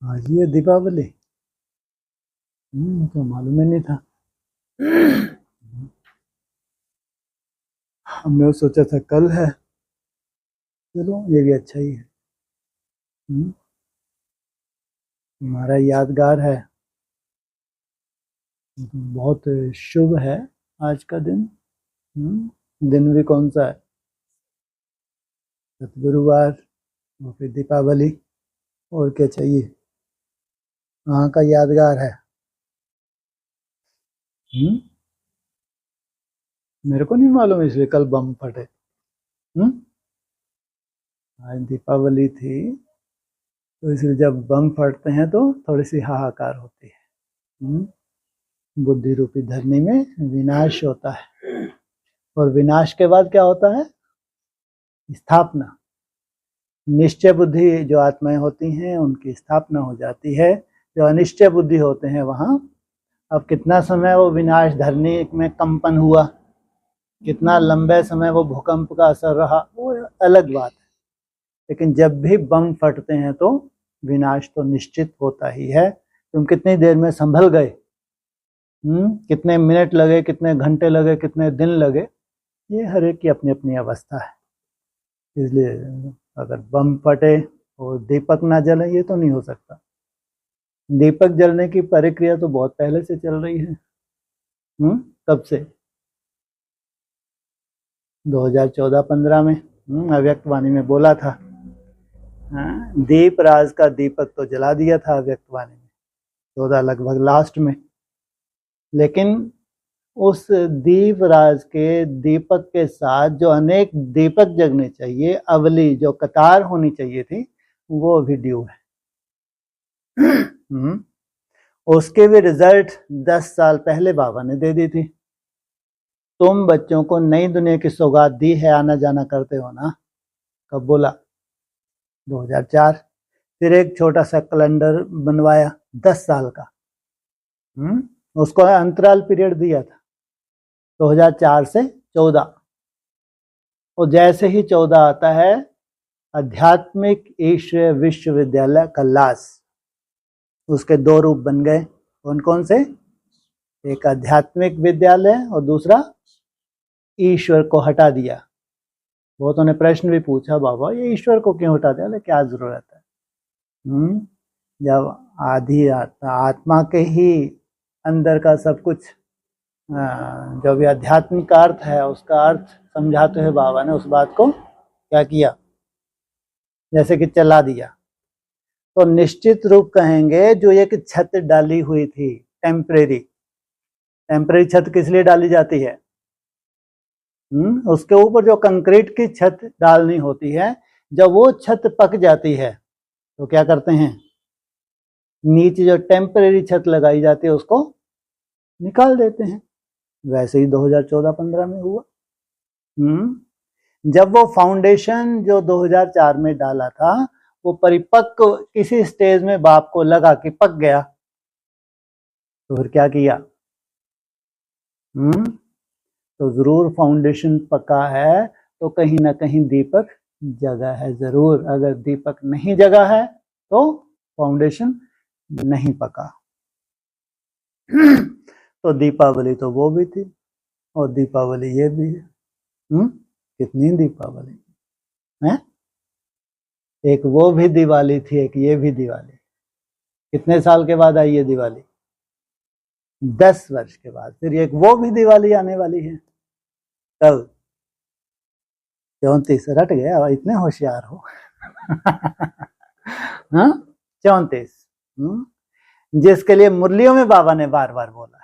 आज ये दीपावली। तो मालूम ही नहीं था। हमने सोचा था कल है। चलो ये भी अच्छा ही है। हम्म, हमारा यादगार है। बहुत शुभ है आज का दिन। दिन भी कौन सा है? गुरुवार और फिर दीपावली। और क्या चाहिए? वहाँ का यादगार है। हम्म, मेरे को नहीं मालूम इसलिए कल बम फटे। हम्म, आज दीपावली थी तो इसलिए जब बम फटते हैं तो थोड़ी सी हाहाकार होती है। हम्म, बुद्धि रूपी धरनी में विनाश होता है और विनाश के बाद क्या होता है? स्थापना। निश्चय बुद्धि जो आत्माएं होती हैं उनकी स्थापना हो जाती है। जो अनिश्चय बुद्धि होते हैं वहां अब कितना समय वो विनाश धरनी में कंपन हुआ, कितना लंबे समय वो भूकंप का असर रहा, वो अलग बात है। लेकिन जब भी बम फटते हैं तो विनाश तो निश्चित होता ही है। तुम कितनी देर में संभल गए, कितने मिनट लगे, कितने घंटे लगे, कितने दिन लगे, ये हर एक की अपनी अपनी अवस्था है। इसलिए अगर बम फटे और दीपक ना जले ये तो नहीं हो सकता। दीपक जलने की प्रक्रिया तो बहुत पहले से चल रही है। कब से? 2014-15 में अव्यक्त वाणी में बोला था। दीप राज का दीपक तो जला दिया था अव्यक्त वाणी में 14 लगभग लास्ट में। लेकिन उस दीप राज के दीपक के साथ जो अनेक दीपक जगने चाहिए, अवली जो कतार होनी चाहिए थी, वो भी ड्यू है। उसके भी रिजल्ट 10 साल पहले बाबा ने दे दी थी। तुम बच्चों को नई दुनिया की सौगात दी है, आना जाना करते हो ना। कब बोला? 2004। फिर एक छोटा सा कैलेंडर बनवाया 10 साल का। उसको अंतराल पीरियड दिया था 2004 से 14। और जैसे ही 14 आता है, आध्यात्मिक ईश्वर विश्वविद्यालय कल्लास, उसके 2 रूप बन गए। कौन कौन से? एक आध्यात्मिक विद्यालय और दूसरा ईश्वर को हटा दिया। बहुतों ने प्रश्न भी पूछा, बाबा ये ईश्वर को क्यों हटा दिया, क्या जरूरत है? जब आधी आत्मा के ही अंदर का सब कुछ, जो भी आध्यात्मिक अर्थ है उसका अर्थ समझाते हुए बाबा ने उस बात को क्या किया, जैसे कि चला दिया। तो निश्चित रूप कहेंगे जो एक छत डाली हुई थी टेम्परेरी छत किस लिए डाली जाती है? उसके ऊपर जो कंक्रीट की छत डालनी होती है, जब वो छत पक जाती है तो क्या करते हैं? नीचे जो टेम्परेरी छत लगाई जाती है उसको निकाल देते हैं। वैसे ही 2014-15 में हुआ। जब वो फाउंडेशन जो 2004 में डाला था वो परिपक्व किसी स्टेज में बाप को लगा कि पक गया, तो फिर क्या किया? तो जरूर फाउंडेशन पका है तो कहीं ना कहीं दीपक जगा है जरूर। अगर दीपक नहीं जगा है तो फाउंडेशन नहीं पका। तो दीपावली तो वो भी थी और दीपावली ये भी है। कितनी दीपावली है? एक वो भी दिवाली थी, एक ये भी दिवाली। कितने साल के बाद आई ये दिवाली? 10 वर्ष के बाद फिर एक वो भी दिवाली आने वाली है। कब? 34। रट गया, इतने होशियार हो। हाँ, 34। जिसके लिए मुरलियों में बाबा ने बार बार बोला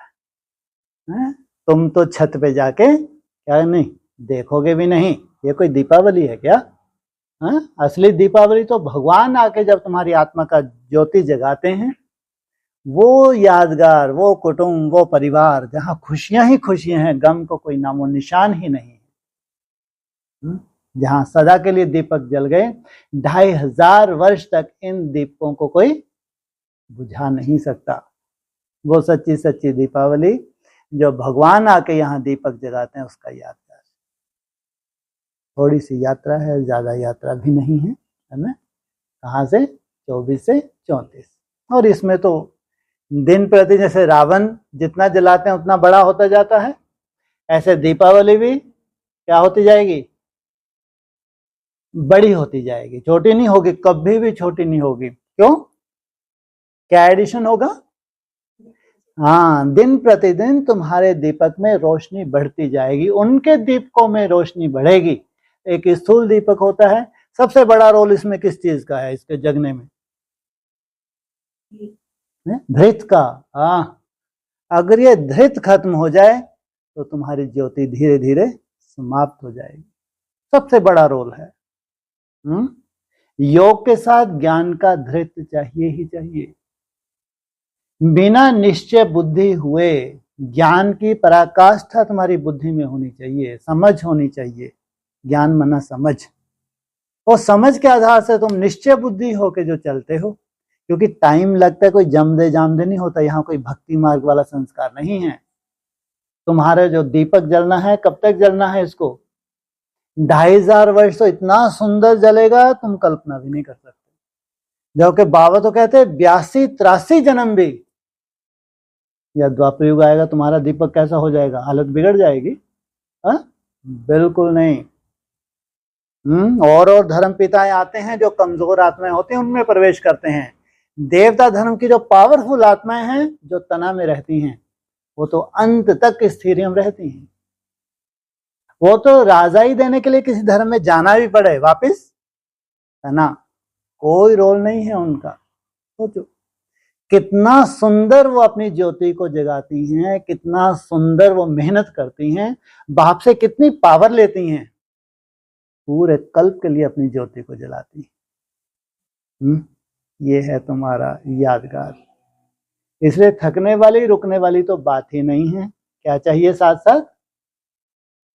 है, तुम तो छत पे जाके क्या नहीं देखोगे भी नहीं। ये कोई दीपावली है क्या? असली दीपावली तो भगवान आके जब तुम्हारी आत्मा का ज्योति जगाते हैं, वो यादगार, वो कुटुंब, वो परिवार जहां खुशियां ही खुशियां हैं, गम को कोई नामो निशान ही नहीं है, जहां सदा के लिए दीपक जल गए। 2500 वर्ष तक इन दीपकों को कोई बुझा नहीं सकता। वो सच्ची सच्ची दीपावली जो भगवान आके यहाँ दीपक जगाते हैं उसका यादगार। थोड़ी सी यात्रा है, ज्यादा यात्रा भी नहीं है ना। कहाँ से? 24 से 34। और इसमें तो दिन प्रति जैसे रावण जितना जलाते हैं उतना बड़ा होता जाता है, ऐसे दीपावली भी क्या होती जाएगी, बड़ी होती जाएगी, छोटी नहीं होगी, कभी भी छोटी नहीं होगी। क्यों? क्या एडिशन होगा? हाँ, दिन प्रतिदिन तुम्हारे दीपक में रोशनी बढ़ती जाएगी, उनके दीपकों में रोशनी बढ़ेगी। एक स्थूल दीपक होता है, सबसे बड़ा रोल इसमें किस चीज का है, इसके जगने में? धृत का। हाँ, अगर ये धृत खत्म हो जाए तो तुम्हारी ज्योति धीरे धीरे समाप्त हो जाएगी। सबसे बड़ा रोल है। योग के साथ ज्ञान का धृत चाहिए ही चाहिए। बिना निश्चय बुद्धि हुए ज्ञान की पराकाष्ठा तुम्हारी बुद्धि में होनी चाहिए, समझ होनी चाहिए। ज्ञान मना समझ, और समझ के आधार से तुम निश्चय बुद्धि होके जो चलते हो, क्योंकि टाइम लगता है, कोई जमदे जामदे नहीं होता, यहाँ कोई भक्ति मार्ग वाला संस्कार नहीं है। तुम्हारे जो दीपक जलना है, कब तक जलना है इसको? 2500 वर्ष तो इतना सुंदर जलेगा तुम कल्पना भी नहीं कर सकते। जबकि बाबा तो कहते हैं 82-83 जन्म भी, या द्वापर युग आएगा तुम्हारा दीपक कैसा हो जाएगा, हालत बिगड़ जाएगी। हा? बिल्कुल नहीं। और धर्म पिताएं आते हैं जो कमजोर आत्माएं होती हैं, उनमें प्रवेश करते हैं। देवता धर्म की जो पावरफुल आत्माएं हैं, जो तना में रहती हैं, वो तो अंत तक स्थिरियम रहती हैं। वो तो राजाई देने के लिए किसी धर्म में जाना भी पड़े वापिस, है ना, कोई रोल नहीं है उनका। सोचो कितना सुंदर वो अपनी ज्योति को जगाती हैं, कितना सुंदर वो मेहनत करती हैं, बाप से कितनी पावर लेती हैं, पूरे कल्प के लिए अपनी ज्योति को जलाती हैं। ये है तुम्हारा यादगार। इसलिए थकने वाली रुकने वाली तो बात ही नहीं है। क्या चाहिए? साथ साथ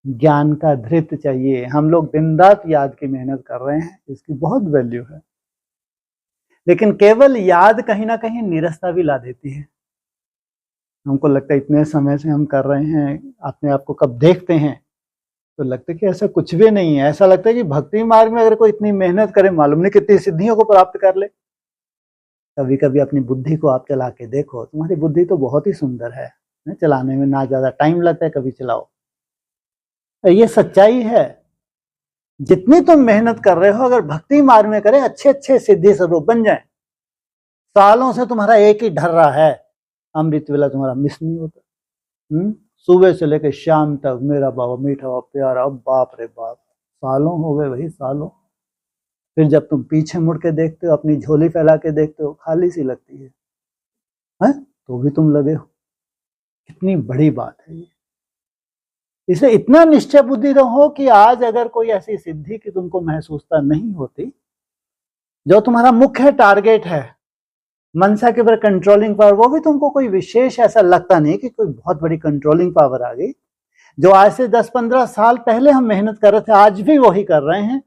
ज्ञान का धृत चाहिए। हम लोग दिन रात याद की मेहनत कर रहे हैं, इसकी बहुत वैल्यू है, लेकिन केवल याद कहीं ना कहीं निरस्ता भी ला देती है। हमको लगता है इतने समय से हम कर रहे हैं, अपने आप को कब देखते हैं तो लगता है कि ऐसा कुछ भी नहीं है। ऐसा लगता है कि भक्ति मार्ग में अगर कोई इतनी मेहनत करे, मालूम नहीं कितनी सिद्धियों को प्राप्त कर ले। कभी कभी अपनी बुद्धि को आप चला के देखो, तुम्हारी बुद्धि तो बहुत ही सुंदर है, चलाने में ना ज्यादा टाइम लगता है, कभी चलाओ। ये सच्चाई है। जितनी तुम मेहनत कर रहे हो, अगर भक्ति मार्ग में करे, अच्छे अच्छे सिद्धि स्वरूप बन जाए। सालों से तुम्हारा एक ही ढर रहा है, अमृत वेला तुम्हारा मिस नहीं होता। सुबह से लेकर शाम तक मेरा बाबा मीठा बाबा प्यारा, बाप रे बाप, सालों हो गए भाई, सालों। फिर जब तुम पीछे मुड़ के देखते हो, अपनी झोली फैला के देखते हो, खाली सी लगती है, तो भी तुम लगे हो। कितनी बड़ी बात है ये। इसे इतना निश्चय बुद्धि रहो कि आज अगर कोई ऐसी सिद्धि की तुमको महसूसता नहीं होती, जो तुम्हारा मुख्य टारगेट है, मनसा के ऊपर कंट्रोलिंग पावर, वो भी तुमको कोई विशेष ऐसा लगता नहीं कि कोई बहुत बड़ी कंट्रोलिंग पावर आ गई। जो आज से 10-15 साल पहले हम मेहनत कर रहे थे, आज भी वही कर रहे हैं।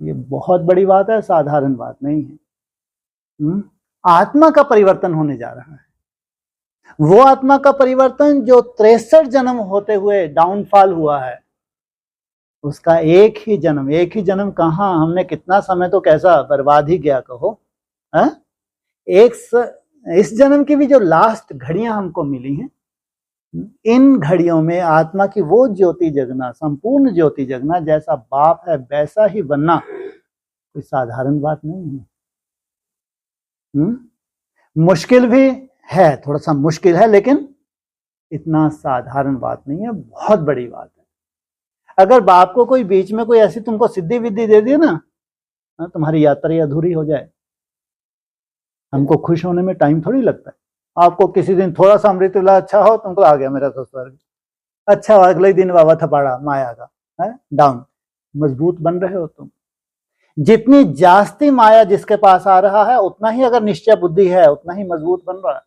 ये बहुत बड़ी बात है, साधारण बात नहीं है। आत्मा का परिवर्तन होने जा रहा है। वो आत्मा का परिवर्तन जो 63 जन्म होते हुए डाउनफॉल हुआ है, उसका एक ही जन्म कहाँ, हमने कितना समय तो कैसा बर्बाद ही गया कहो। इस जन्म की भी जो लास्ट घड़ियां हमको मिली हैं, इन घड़ियों में आत्मा की वो ज्योति जगना, संपूर्ण ज्योति जगना, जैसा बाप है वैसा ही बनना कोई साधारण बात नहीं है। मुश्किल भी है, थोड़ा सा मुश्किल है, लेकिन इतना साधारण बात नहीं है, बहुत बड़ी बात है। अगर बाप को कोई बीच में कोई ऐसी तुमको सिद्धि विद्धि दे दी ना, तुम्हारी यात्रा अधूरी हो जाए। हमको खुश होने में टाइम थोड़ी लगता है। आपको किसी दिन थोड़ा सा अमृत वेला अच्छा हो, तुमको आ गया मेरा तो स्वर्ग, अच्छा, अगले दिन बाबा थपाड़ा माया का है, डाउन। मजबूत बन रहे हो तुम। जितनी जास्ती माया जिसके पास आ रहा है, उतना ही अगर निश्चय बुद्धि है, उतना ही मजबूत बन रहा है।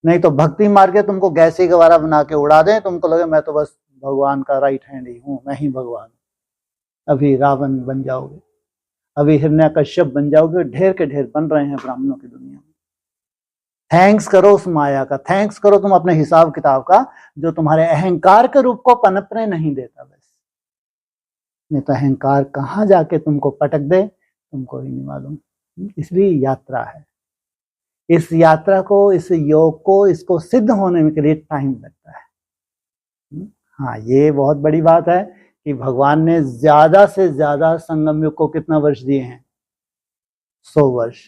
नहीं तो भक्ति मार के तुमको गैसी गवारा बना के उड़ा दें, तुमको लगे मैं तो बस भगवान का राइट हैंड ही हूं, मैं ही भगवान। अभी रावण बन जाओगे, अभी हिरण्यकश्यप बन जाओगे, ढेर के ढेर बन रहे हैं ब्राह्मणों की दुनिया में। थैंक्स करो उस माया का, थैंक्स करो तुम अपने हिसाब किताब का, जो तुम्हारे अहंकार के रूप को पनपने नहीं देता। बस नहीं तो अहंकार कहाँ जाके तुमको पटक दे, तुमको ही नहीं मालूम। इसलिए यात्रा है। इस यात्रा को, इस योग को, इसको सिद्ध होने के लिए टाइम लगता है। हाँ, ये बहुत बड़ी बात है कि भगवान ने ज्यादा से ज्यादा संगम युग को कितना वर्ष दिए हैं? 100 वर्ष।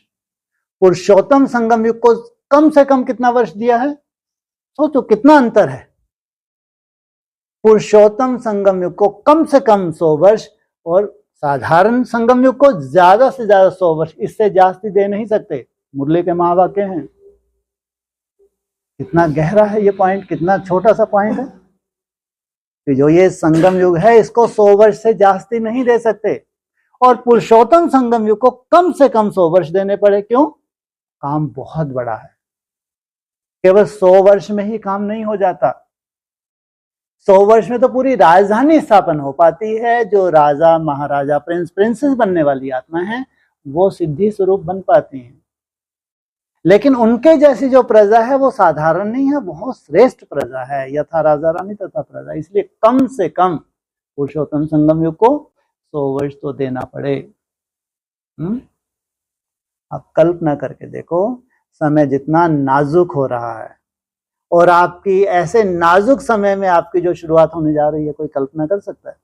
पुरुषोत्तम संगम युग को कम से कम कितना वर्ष दिया है? सोचो कितना अंतर है। पुरुषोत्तम संगम युग को कम से कम 100 वर्ष और साधारण संगम युग को ज्यादा से ज्यादा 100 वर्ष, इससे जास्ती दे नहीं सकते। मुरली के महावाक्य हैं। कितना गहरा है ये पॉइंट, कितना छोटा सा पॉइंट है कि जो ये संगम युग है इसको 100 वर्ष से जास्ती नहीं दे सकते, और पुरुषोत्तम संगम युग को कम से कम 100 वर्ष देने पड़े। क्यों? काम बहुत बड़ा है। केवल 100 वर्ष में ही काम नहीं हो जाता। 100 वर्ष में तो पूरी राजधानी स्थापन हो पाती है। जो राजा, महाराजा, प्रिंस, प्रिंसेस बनने वाली आत्मा है वो सिद्धि स्वरूप बन पाती हैं। लेकिन उनके जैसी जो प्रजा है वो साधारण नहीं है, बहुत श्रेष्ठ प्रजा है, यथा राजा रानी तथा प्रजा। इसलिए कम से कम पुरुषोत्तम संगम युग को 100 वर्ष तो देना पड़े। आप कल्पना करके देखो, समय जितना नाजुक हो रहा है, और आपकी ऐसे नाजुक समय में आपकी जो शुरुआत होने जा रही है, कोई कल्पना कर सकता है?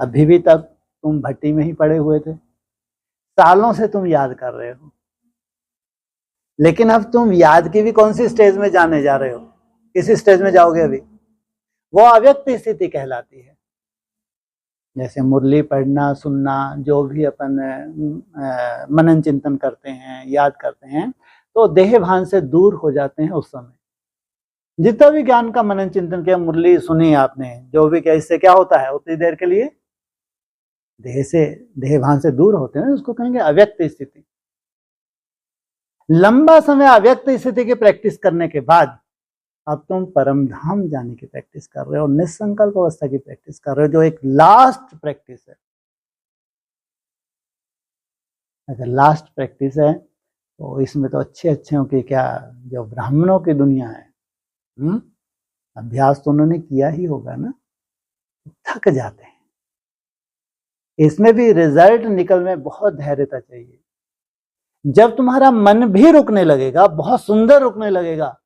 अभी भी तक तुम भट्टी में ही पड़े हुए थे, सालों से तुम याद कर रहे हो, लेकिन अब तुम याद की भी कौन सी स्टेज में जाने जा रहे हो? किस स्टेज में जाओगे अभी? वो अव्यक्त स्थिति कहलाती है। जैसे मुरली पढ़ना, सुनना, जो भी अपन मनन चिंतन करते हैं, याद करते हैं, तो देह भान से दूर हो जाते हैं उस समय। जितना भी ज्ञान का मनन चिंतन किया, मुरली सुनी आपने, जो भी किया, इससे क्या होता है? उतनी देर के लिए देह भान से दूर होते हैं, उसको कहेंगे अव्यक्त स्थिति। लंबा समय अव्यक्त स्थिति की प्रैक्टिस करने के बाद अब तुम परम धाम जाने की प्रैक्टिस कर रहे हो, निस्संकल्प अवस्था की प्रैक्टिस कर रहे हो, जो एक लास्ट प्रैक्टिस है। अगर लास्ट प्रैक्टिस है तो इसमें तो अच्छे की क्या, जो ब्राह्मणों की दुनिया है, अभ्यास तो उन्होंने किया ही होगा ना, थक जाते हैं। इसमें भी रिजल्ट निकलने में बहुत धैर्यता चाहिए। जब तुम्हारा मन भी रुकने लगेगा, बहुत सुंदर रुकने लगेगा,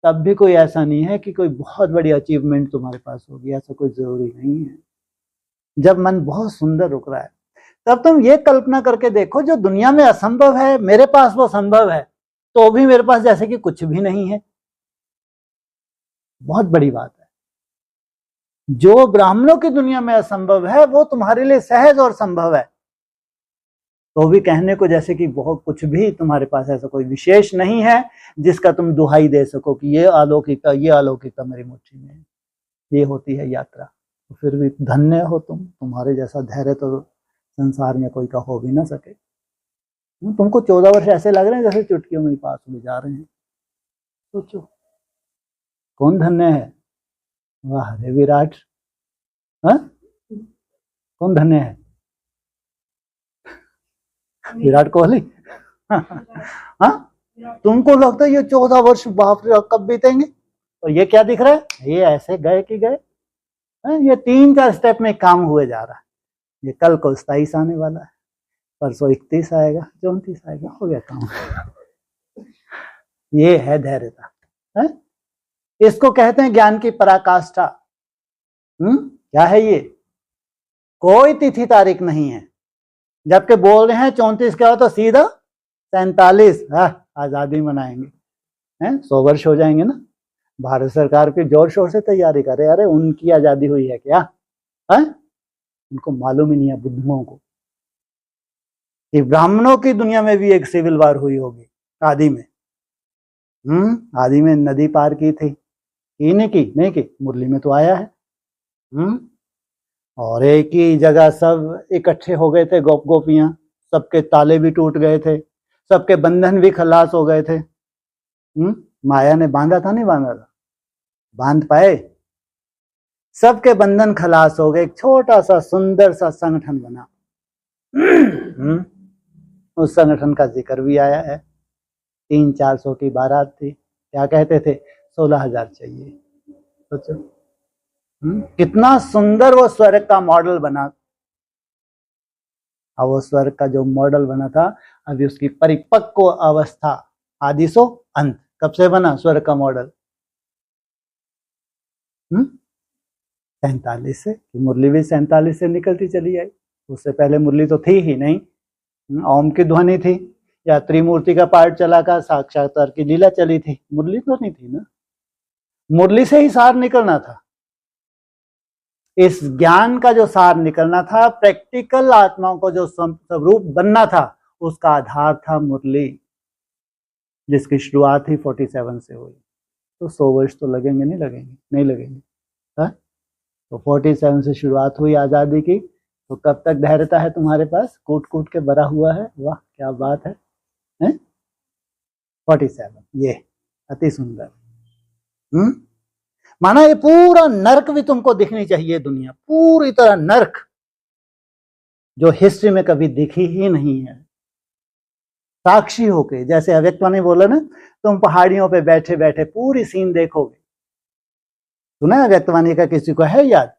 तब भी कोई ऐसा नहीं है कि कोई बहुत बड़ी अचीवमेंट तुम्हारे पास होगी, ऐसा कोई जरूरी नहीं है। जब मन बहुत सुंदर रुक रहा है, तब तुम ये कल्पना करके देखो, जो दुनिया में असंभव है मेरे पास वो संभव है, तो भी मेरे पास जैसे कि कुछ भी नहीं है। बहुत बड़ी बात है। जो ब्राह्मणों की दुनिया में असंभव है वो तुम्हारे लिए सहज और संभव है, तो भी कहने को जैसे कि बहुत कुछ भी तुम्हारे पास ऐसा कोई विशेष नहीं है जिसका तुम दुहाई दे सको कि ये अलौकिकता मेरी मुट्ठी में है। ये होती है यात्रा। तो फिर भी धन्य हो तुम्हारे जैसा धैर्य तो संसार में कोई का हो भी ना सके। तुमको 14 वर्ष ऐसे लग रहे हैं जैसे चुटकियों में ही पास हुए जा रहे हैं। सोचो कौन धन्य है? वाह रे विराट, हाँ कौन धन्य है? विराट कोहली। हाँ, तुमको लगता है ये 14 वर्ष बाप रे कब बीतेंगे, और ये क्या दिख रहा है? ये ऐसे गए कि गए। ये 3-4 स्टेप में काम हुए जा रहा है। ये कल को 27 आने वाला है, परसों 31 आएगा, 34 आएगा, हो गया काम। ये है धैर्यता, है? इसको कहते हैं ज्ञान की पराकाष्ठा। क्या है ये? कोई तिथि तारीख नहीं है, जबकि बोल रहे हैं 34 क्या हो तो सीधा 47 आजादी मनाएंगे, हैं 100 वर्ष हो जाएंगे ना। भारत सरकार की जोर शोर से तैयारी करे। अरे उनकी आजादी हुई है क्या? है उनको मालूम ही नहीं है बुद्धुओं को कि ब्राह्मणों की दुनिया में भी एक सिविल वार हुई होगी आदि में। आदि में नदी पार की थी, की नहीं की मुरली में तो आया है। और एक ही जगह सब इकट्ठे हो गए थे, गोपियां, सबके ताले भी टूट गए थे, सबके बंधन भी खलास हो गए थे। माया ने बांधा था, नहीं बांधा था? बांध पाए? सबके बंधन खलास हो गए, एक छोटा सा सुंदर सा संगठन बना। उस संगठन का जिक्र भी आया है। 300-400 की बारात थी, क्या कहते थे? 16,000 चाहिए। सोचो कितना सुंदर वो स्वर्ग का मॉडल बना। अब वो स्वर्ग का जो मॉडल बना था, अभी उसकी परिपक्व अवस्था आदि सो अंत कब से बना स्वर्ग का मॉडल? 47 से। मुरली भी 47 से निकलती चली आई, उससे पहले मुरली तो थी ही नहीं। ओम की ध्वनि थी या त्रिमूर्ति का पाठ चला का साक्षात्कार की लीला चली थी, मुरली तो नहीं थी ना। मुरली से ही सार निकलना था, इस ज्ञान का जो सार निकलना था, प्रैक्टिकल आत्माओं को जो स्वरूप बनना था, उसका आधार था मुरली, जिसकी शुरुआत ही 47 से हुई। तो 100 वर्ष तो लगेंगे नहीं लगेंगे? नहीं लगेंगे। हा? तो 47 से शुरुआत हुई आजादी की, तो कब तक धैर्यता है तुम्हारे पास? कूट कूट के भरा हुआ है। वाह क्या बात है, 47, ये अति सुंदर। माना ये पूरा नर्क भी तुमको दिखनी चाहिए, दुनिया पूरी तरह नर्क, जो हिस्ट्री में कभी दिखी ही नहीं है। साक्षी होके, जैसे अव्यक्तवाणी बोला ना, तुम पहाड़ियों पे बैठे बैठे पूरी सीन देखोगे। सुना है अव्यक्तवाणी का? किसी को है याद?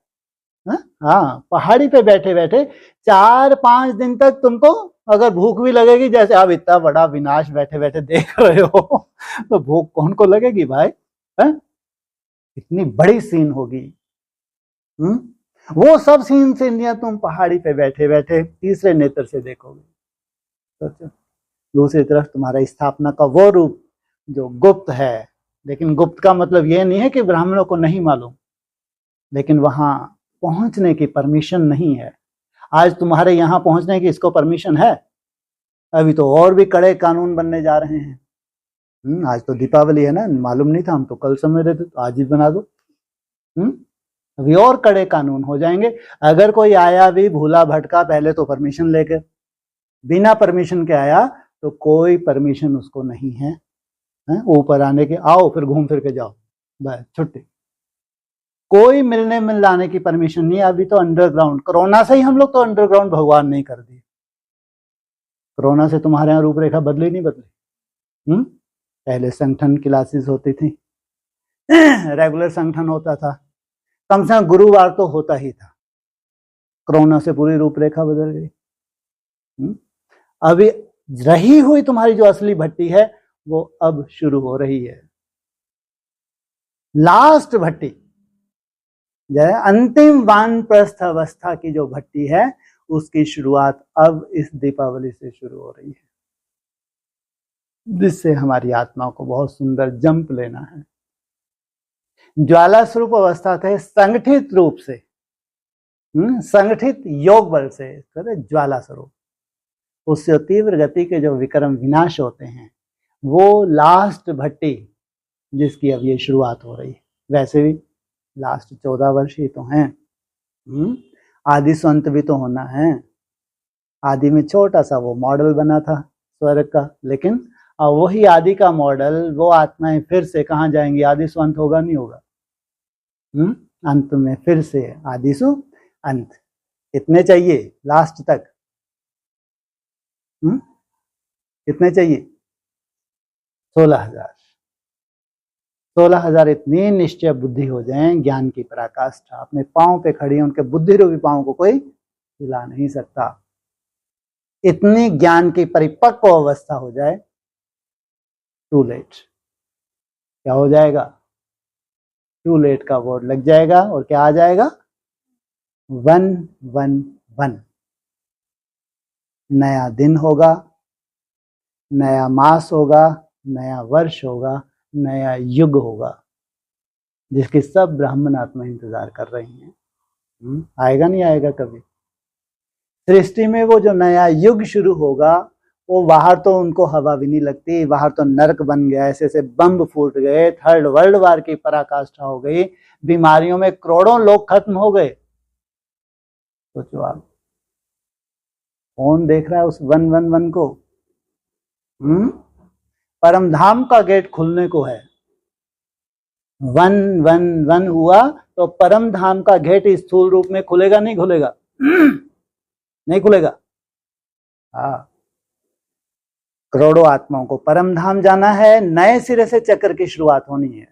हाँ, पहाड़ी पे बैठे बैठे 4-5 दिन तक तुमको अगर भूख भी लगेगी, जैसे आप इतना बड़ा विनाश बैठे बैठे देख रहे हो, तो भूख कौन को लगेगी भाई? इतनी बड़ी सीन होगी। वो सब सीन से इंडिया तुम पहाड़ी पे बैठे बैठे तीसरे नेत्र से देखोगे। तो दूसरी तरफ तुम्हारा स्थापना का वो रूप जो गुप्त है, लेकिन गुप्त का मतलब ये नहीं है कि ब्राह्मणों को नहीं मालूम, लेकिन वहां पहुंचने की परमिशन नहीं है। आज तुम्हारे यहां पहुंचने की इसको परमिशन है? अभी तो और भी कड़े कानून बनने जा रहे हैं। आज तो दीपावली है ना, मालूम नहीं था, हम तो कल समझ रहे थे, तो आज ही बना दो। अभी और कड़े कानून हो जाएंगे। अगर कोई आया भी भूला भटका, पहले तो परमिशन लेकर, बिना परमिशन के आया तो कोई परमिशन उसको नहीं है ऊपर आने के। आओ फिर घूम फिर के जाओ, बस छुट्टी। कोई मिलने मिलाने की परमिशन नहीं। अभी तो अंडरग्राउंड, कोरोना से ही हम लोग तो अंडरग्राउंड भगवान नहीं कर दिए। कोरोना से तुम्हारे यहाँ रूपरेखा बदली नहीं बदली? पहले संगठन क्लासेस होती थी, रेगुलर संगठन होता था, कम से कम गुरुवार तो होता ही था। कोरोना से पूरी रूपरेखा बदल गई। अभी रही हुई तुम्हारी जो असली भट्टी है, वो अब शुरू हो रही है। लास्ट भट्टी, अंतिम वानप्रस्थ अवस्था की जो भट्टी है, उसकी शुरुआत अब इस दीपावली से शुरू हो रही है, जिससे हमारी आत्मा को बहुत सुंदर जंप लेना है। ज्वाला स्वरूप अवस्था थे संगठित रूप से, संगठित योग बल से ज्वाला स्वरूप, उससे तीव्र गति के जो विक्रम विनाश होते हैं, वो लास्ट भट्टी जिसकी अब ये शुरुआत हो रही है। वैसे भी लास्ट 14 वर्ष ही तो हैं, आदि से अंत भी तो होना है। आदि में छोटा सा वो मॉडल बना था स्वर्ग का, लेकिन अब वही आदि का मॉडल, वो आत्माएं फिर से कहाँ जाएंगी? आदि से अंत होगा नहीं होगा? अंत में फिर से आदि से अंत। कितने चाहिए लास्ट तक? कितने चाहिए? 16,000। 16,000 इतनी निश्चय बुद्धि हो जाए, ज्ञान की पराकाष्ठा, अपने पांव पे खड़ी है, उनके बुद्धि रूपी पांव को कोई हिला नहीं सकता। इतनी ज्ञान की परिपक्व अवस्था हो जाए, टू लेट। क्या हो जाएगा? टू लेट का बोर्ड लग जाएगा और क्या आ जाएगा? 111। नया दिन होगा, नया मास होगा, नया वर्ष होगा, नया युग होगा, जिसकी सब ब्राह्मण आत्मा इंतजार कर रही हैं। आएगा नहीं आएगा कभी? सृष्टि में वो जो नया युग शुरू होगा, वो बाहर तो उनको हवा भी नहीं लगती, बाहर तो नरक बन गया, ऐसे ऐसे बम फूट गए, थर्ड वर्ल्ड वार की पराकाष्ठा हो गई, बीमारियों में करोड़ों लोग खत्म हो गए। सोचो आप, कौन देख रहा है उस 111 को? परम धाम का गेट खुलने को है। 111 हुआ तो परम धाम का गेट स्थूल रूप में खुलेगा नहीं खुलेगा? नहीं खुलेगा। हाँ, करोड़ों आत्माओं को परम धाम जाना है, नए सिरे से चक्र की शुरुआत होनी है।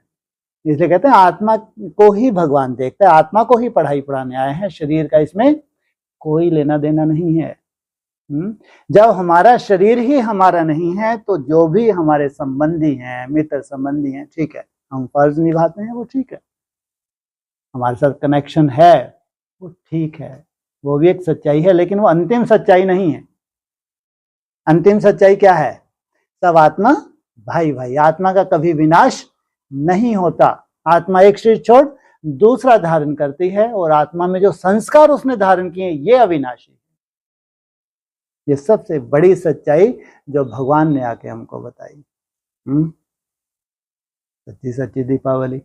इसलिए कहते हैं आत्मा को ही भगवान देखता है, आत्मा को ही पढ़ाई पढ़ाने आए हैं, शरीर का इसमें कोई लेना देना नहीं है। जब हमारा शरीर ही हमारा नहीं है तो जो भी हमारे संबंधी हैं, मित्र संबंधी हैं, ठीक है, हम फर्ज निभाते हैं, वो ठीक है, हमारे साथ कनेक्शन है, वो ठीक है, वो भी एक सच्चाई है, लेकिन वो अंतिम सच्चाई नहीं है। अंतिम सच्चाई क्या है? सब आत्मा भाई भाई, आत्मा का कभी विनाश नहीं होता। आत्मा एक शरीर छोड़ दूसरा धारण करती है और आत्मा में जो संस्कार उसने धारण किए ये अविनाशी है। ये सबसे बड़ी सच्चाई जो भगवान ने आके हमको बताई। सच्ची सच्ची दीपावली।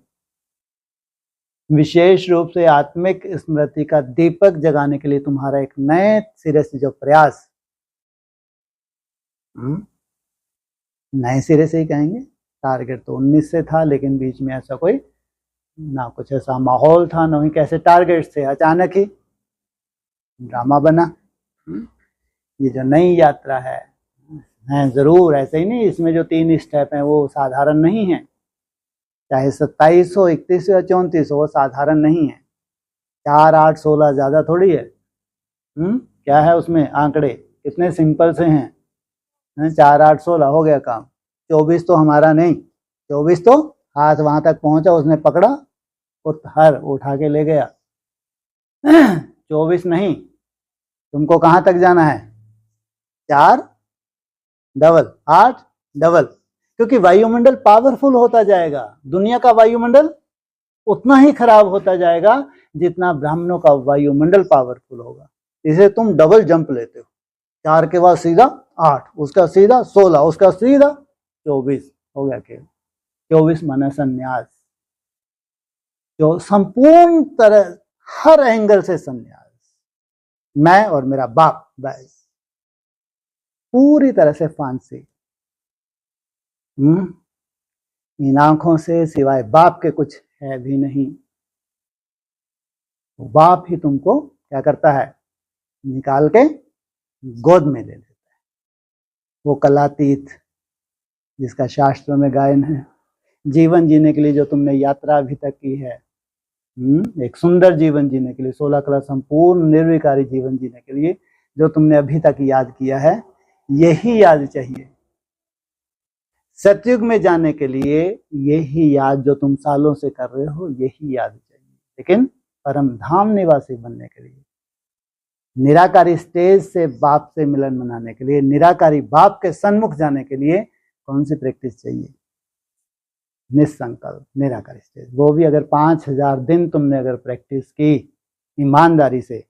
विशेष रूप से आत्मिक स्मृति का दीपक जगाने के लिए तुम्हारा एक नए सिरे से जो प्रयास, नए सिरे से ही कहेंगे, टारगेट तो 19 से था, लेकिन बीच में ऐसा कोई ना कुछ ऐसा माहौल था, ना ही कैसे टारगेट से अचानक ही ड्रामा बना। ये जो नई यात्रा है जरूर ऐसे ही नहीं, इसमें जो 3 स्टेप हैं वो साधारण नहीं है, चाहे 27 हो, 31 हो या 34 हो, वो साधारण नहीं है। 4, 8, 16 ज्यादा थोड़ी है। क्या है उसमें आंकड़े कितने सिंपल से हैं। 4, 8, 16 हो गया काम। 24 तो हमारा नहीं, 24 तो हाथ वहां तक पहुंचा, उसने पकड़ा, हर उठा के ले गया। 24 नहीं, तुमको कहां तक जाना है? 4 डबल, 8 डबल, क्योंकि वायुमंडल पावरफुल होता जाएगा। दुनिया का वायुमंडल उतना ही खराब होता जाएगा जितना ब्राह्मणों का वायुमंडल पावरफुल होगा। इसे तुम डबल जंप लेते हो। 4 के बाद सीधा 8, उसका सीधा 16, उसका सीधा 24 हो गया। केवल 24 माना संन्यास, जो संपूर्ण तरह हर एंगल से संन्यास। मैं और मेरा बाप, बस पूरी तरह से फांसी। इन आंखों से सिवाय बाप के कुछ है भी नहीं। बाप ही तुमको क्या करता है? निकाल के गोद में ले लेता है। वो कलातीत जिसका शास्त्रों में गायन है। जीवन जीने के लिए जो तुमने यात्रा अभी तक की है, एक सुंदर जीवन जीने के लिए, 16 कला संपूर्ण निर्विकारी जीवन जीने के लिए जो तुमने अभी तक याद किया है, यही याद चाहिए। सतयुग में जाने के लिए यही याद जो तुम सालों से कर रहे हो, यही याद चाहिए। लेकिन परम धाम निवासी बनने के लिए, निराकारी स्टेज से बाप से मिलन मनाने के लिए, निराकारी बाप के सन्मुख जाने के लिए कौन सी प्रैक्टिस चाहिए? निसंकल्प निराकारी स्टेज। वो भी अगर 5000 दिन तुमने अगर प्रैक्टिस की ईमानदारी से,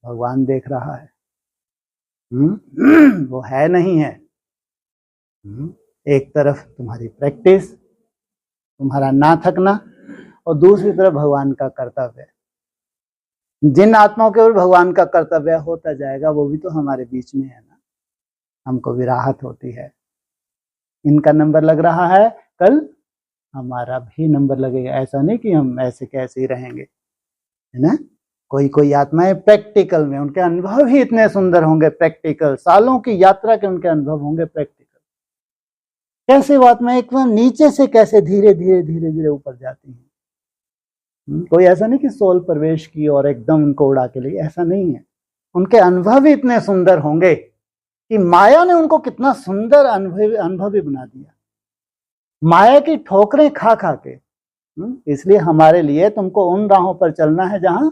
भगवान देख रहा है। वो है नहीं है। एक तरफ तुम्हारी प्रैक्टिस, तुम्हारा ना थकना, और दूसरी तरफ भगवान का कर्तव्य। जिन आत्माओं के ऊपर भगवान का कर्तव्य होता जाएगा वो भी तो हमारे बीच में है ना, हमको भी राहत होती है। इनका नंबर लग रहा है, कल हमारा भी नंबर लगेगा। ऐसा नहीं कि हम ऐसे कैसे ही रहेंगे, है ना। कोई कोई आत्माएं प्रैक्टिकल में, उनके अनुभव ही इतने सुंदर होंगे, प्रैक्टिकल, सालों की यात्रा के उनके अनुभव होंगे प्रैक्टिकल। कैसे वो आत्माएं एकदम नीचे से कैसे धीरे धीरे धीरे धीरे ऊपर जाती हैं। कोई ऐसा नहीं कि सोल प्रवेश की और एकदम उनको उड़ा के ले, ऐसा नहीं है। उनके अनुभव ही इतने सुंदर होंगे कि माया ने उनको कितना सुंदर अनुभवी बना दिया, माया की ठोकरें खा खा के। इसलिए हमारे लिए तुमको उन राहों पर चलना है जहां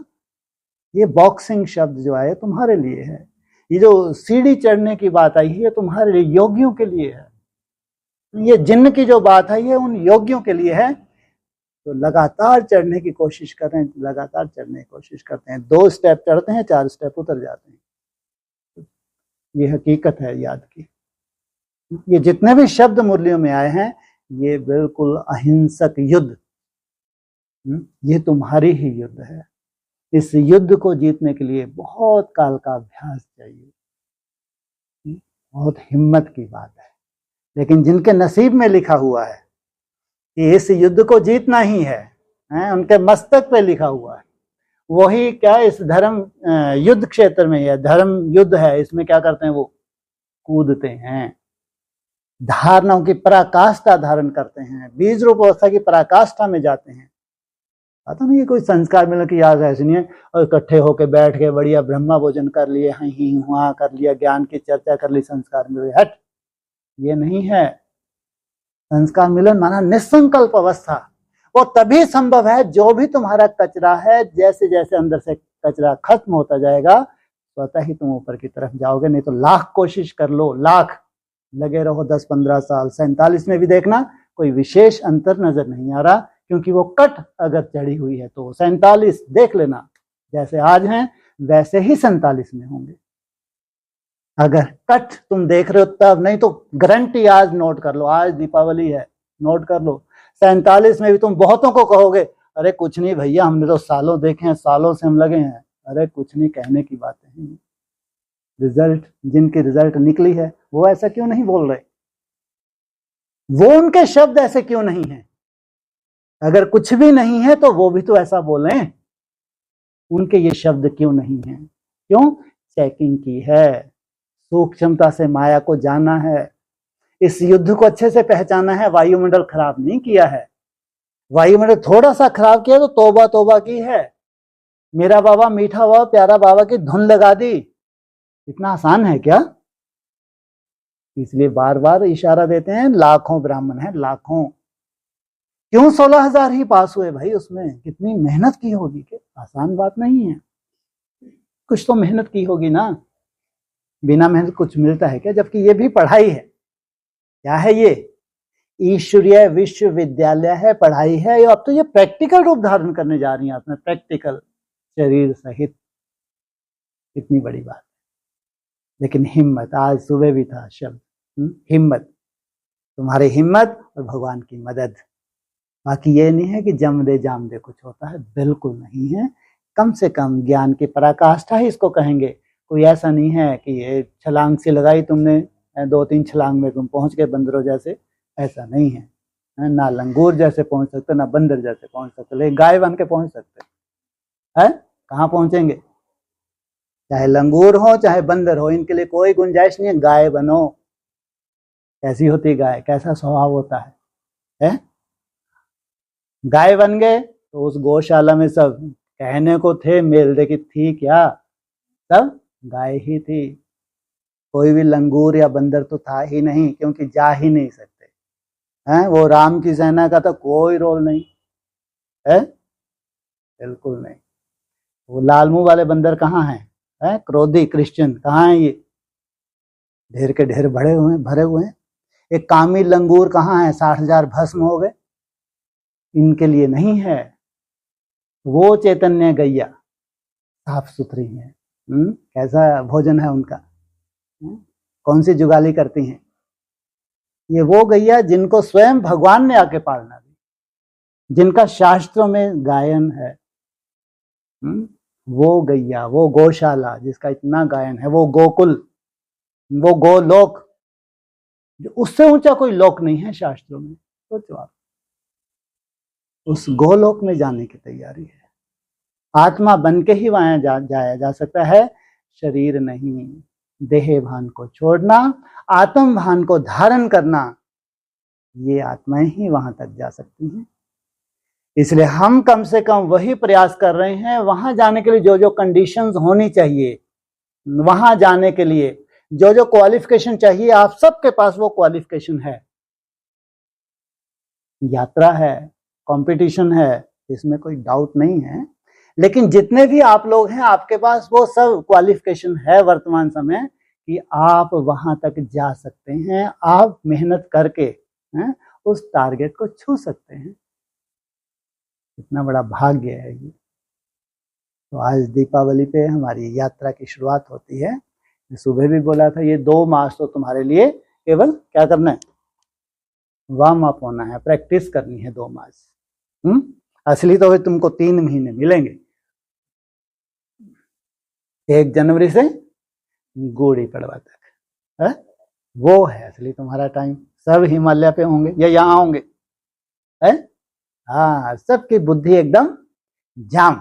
ये बॉक्सिंग शब्द जो आए तुम्हारे लिए है। ये जो सीढ़ी चढ़ने की बात आई है तुम्हारे लिए, योगियों के लिए है। ये जिन्न की जो बात आई है उन योगियों के लिए है। तो लगातार चढ़ने की कोशिश कर रहे हैं, लगातार चढ़ने की कोशिश करते हैं। 2 स्टेप चढ़ते हैं, 4 स्टेप उतर जाते हैं। ये हकीकत है याद की। ये जितने भी शब्द मुरलियों में आए हैं ये बिल्कुल अहिंसक युद्ध, ये तुम्हारी ही युद्ध है। इस युद्ध को जीतने के लिए बहुत काल का अभ्यास चाहिए, बहुत हिम्मत की बात है। लेकिन जिनके नसीब में लिखा हुआ है कि इस युद्ध को जीतना ही है, उनके मस्तक पे लिखा हुआ है, वही क्या इस धर्म युद्ध क्षेत्र में, यह धर्म युद्ध है, इसमें क्या करते हैं? वो कूदते हैं, धारणाओं की पराकाष्ठा धारण करते हैं, बीज रूप अवस्था की पराकाष्ठा में जाते हैं। आता नहीं, कोई संस्कार मिलने की याद ऐसी नहीं है और इकट्ठे होके बैठ के बढ़िया ब्रह्मा भोजन कर लिए, ही हुआ कर लिया, ज्ञान की चर्चा कर ली, संस्कार मिल गए, हट, ये नहीं है। संस्कार मिलन माना निसंकल्प अवस्था। वो तभी संभव है जो भी तुम्हारा कचरा है, जैसे जैसे अंदर से कचरा खत्म होता जाएगा स्वतः ही तुम ऊपर की तरफ जाओगे। नहीं तो लाख कोशिश कर लो, लाख लगे रहो 10-15 साल, 47 में भी देखना कोई विशेष अंतर नजर नहीं आ रहा, क्योंकि वो कट अगर चढ़ी हुई है तो 47 देख लेना, जैसे आज हैं वैसे ही 47 में होंगे। अगर कट तुम देख रहे हो तब, नहीं तो गारंटी आज नोट कर लो, आज दीपावली है, नोट कर लो, 47 में भी तुम बहुतों को कहोगे अरे कुछ नहीं भैया, हमने तो सालों देखे हैं, सालों से हम लगे हैं। अरे कुछ नहीं कहने की बातें हैं। रिजल्ट, जिनकी रिजल्ट निकली है वो ऐसा क्यों नहीं बोल रहे, वो उनके शब्द ऐसे क्यों नहीं है। अगर कुछ भी नहीं है तो वो भी तो ऐसा बोले, उनके ये शब्द क्यों नहीं है? क्यों? चेकिंग की है, सूक्ष्मता से माया को जाना है, इस युद्ध को अच्छे से पहचाना है, वायुमंडल खराब नहीं किया है। वायुमंडल थोड़ा सा खराब किया तो तौबा तौबा की है, मेरा बाबा मीठा हुआ प्यारा बाबा की धुन लगा दी। इतना आसान है क्या? इसलिए बार बार इशारा देते हैं, लाखों ब्राह्मण हैं, लाखों। क्यों 16,000 ही पास हुए भाई? उसमें कितनी मेहनत की होगी, कि आसान बात नहीं है, कुछ तो मेहनत की होगी ना। बिना मेहनत कुछ मिलता है क्या? जबकि ये भी पढ़ाई है। क्या है ये? ईश्वरीय विश्वविद्यालय है, पढ़ाई है। अब तो ये प्रैक्टिकल रूप धारण करने जा रही है आपने, प्रैक्टिकल, शरीर सहित। इतनी बड़ी बात। लेकिन हिम्मत, आज सुबह भी था शब्द, हिम्मत, तुम्हारी हिम्मत और भगवान की मदद। बाकी ये नहीं है कि जम दे जाम दे कुछ होता है, बिल्कुल नहीं है। कम से कम ज्ञान की पराकाष्ठा ही इसको कहेंगे। कोई ऐसा नहीं है कि ये छलांग से लगाई तुमने, 2-3 छलांग में तुम पहुंच गए बंदरों जैसे, ऐसा नहीं है। ना लंगूर जैसे पहुंच सकते, ना बंदर जैसे पहुंच सकते, लेकिन गाय बन के पहुंच सकते हैं। कहाँ पहुंचेंगे? चाहे लंगूर हो चाहे बंदर हो, इनके लिए कोई गुंजाइश नहीं है, गाय बनो। कैसी होती गाय, कैसा स्वभाव होता है? गाय बन गए तो उस गौशाला में सब कहने को थे, मेल दे की थी क्या, सब गाय ही थी। कोई भी लंगूर या बंदर तो था ही नहीं, क्योंकि जा ही नहीं सकते हैं। वो राम की सेना का तो कोई रोल नहीं है, बिल्कुल नहीं। वो लाल मुंह वाले बंदर कहाँ हैं? क्रोधी क्रिश्चियन कहाँ हैं? ये ढेर के ढेर भरे हुए हैं। एक कामी लंगूर कहाँ है? 60,000 भस्म हो गए। इनके लिए नहीं है। वो चैतन्य गैया साफ सुथरी है। कैसा भोजन है उनका? कौन सी जुगाली करती हैं? ये वो गैया जिनको स्वयं भगवान ने आके पालना दी, जिनका शास्त्रों में गायन है। वो गैया, वो गौशाला जिसका इतना गायन है, वो गोकुल, वो गोलोक, जो उससे ऊंचा कोई लोक नहीं है शास्त्रों में। सोचो आप, उस गोलोक में जाने की तैयारी है। आत्मा बन के ही वहां जाया जा सकता है, शरीर नहीं। देह भान को छोड़ना, आत्म भान को धारण करना, ये आत्माएं ही वहां तक जा सकती हैं। इसलिए हम कम से कम वही प्रयास कर रहे हैं। वहां जाने के लिए जो जो कंडीशंस होनी चाहिए, वहां जाने के लिए जो जो क्वालिफिकेशन चाहिए, आप सबके पास वो क्वालिफिकेशन है। यात्रा है, कंपटीशन है, इसमें कोई डाउट नहीं है। लेकिन जितने भी आप लोग हैं, आपके पास वो सब क्वालिफिकेशन है वर्तमान समय कि आप वहां तक जा सकते हैं। आप मेहनत करके उस टारगेट को छू सकते हैं। इतना बड़ा भाग्य है ये। तो आज दीपावली पे हमारी यात्रा की शुरुआत होती है। सुबह भी बोला था, ये 2 मास तो तुम्हारे लिए केवल क्या करना है? वार्म अप होना है, प्रैक्टिस करनी है 2 मास। असली तो तुमको 3 महीने मिलेंगे, 1 जनवरी से गुड़ी पड़वा तक। वो है असली तुम्हारा टाइम। सब हिमालय पे होंगे या यहाँ होंगे? हाँ, सबकी बुद्धि एकदम जाम,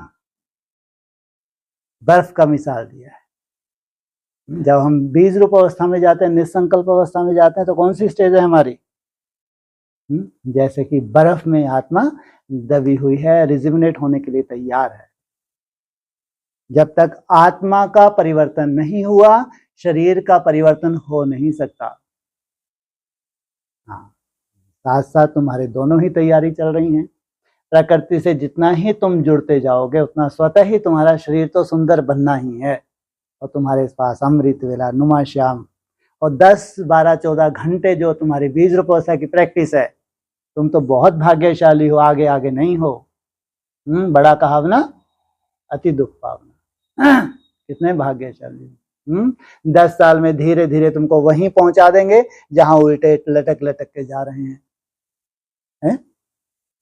बर्फ का मिसाल दिया है। जब हम बीज रूप अवस्था में जाते हैं, निसंकल्प अवस्था में जाते हैं, तो कौन सी स्टेज है हमारी? जैसे कि बर्फ में आत्मा दबी हुई है, रिजिमिनेट होने के लिए तैयार है। जब तक आत्मा का परिवर्तन नहीं हुआ, शरीर का परिवर्तन हो नहीं सकता। हाँ, साथ साथ तुम्हारे दोनों ही तैयारी चल रही हैं। प्रकृति से जितना ही तुम जुड़ते जाओगे, उतना स्वतः ही तुम्हारा शरीर तो सुंदर बनना ही है। और तुम्हारे पास अमृत वेला, नुमा श्याम और 10, 12, 14 घंटे जो तुम्हारी बीज रूपोत्सव की प्रैक्टिस है, तुम तो बहुत भाग्यशाली हो, आगे आगे नहीं हो। बड़ा कहावना अति दुख पावना। कितने भाग्यशाली। 10 साल में धीरे धीरे तुमको वहीं पहुंचा देंगे जहां उल्टे लटक लटक के जा रहे हैं।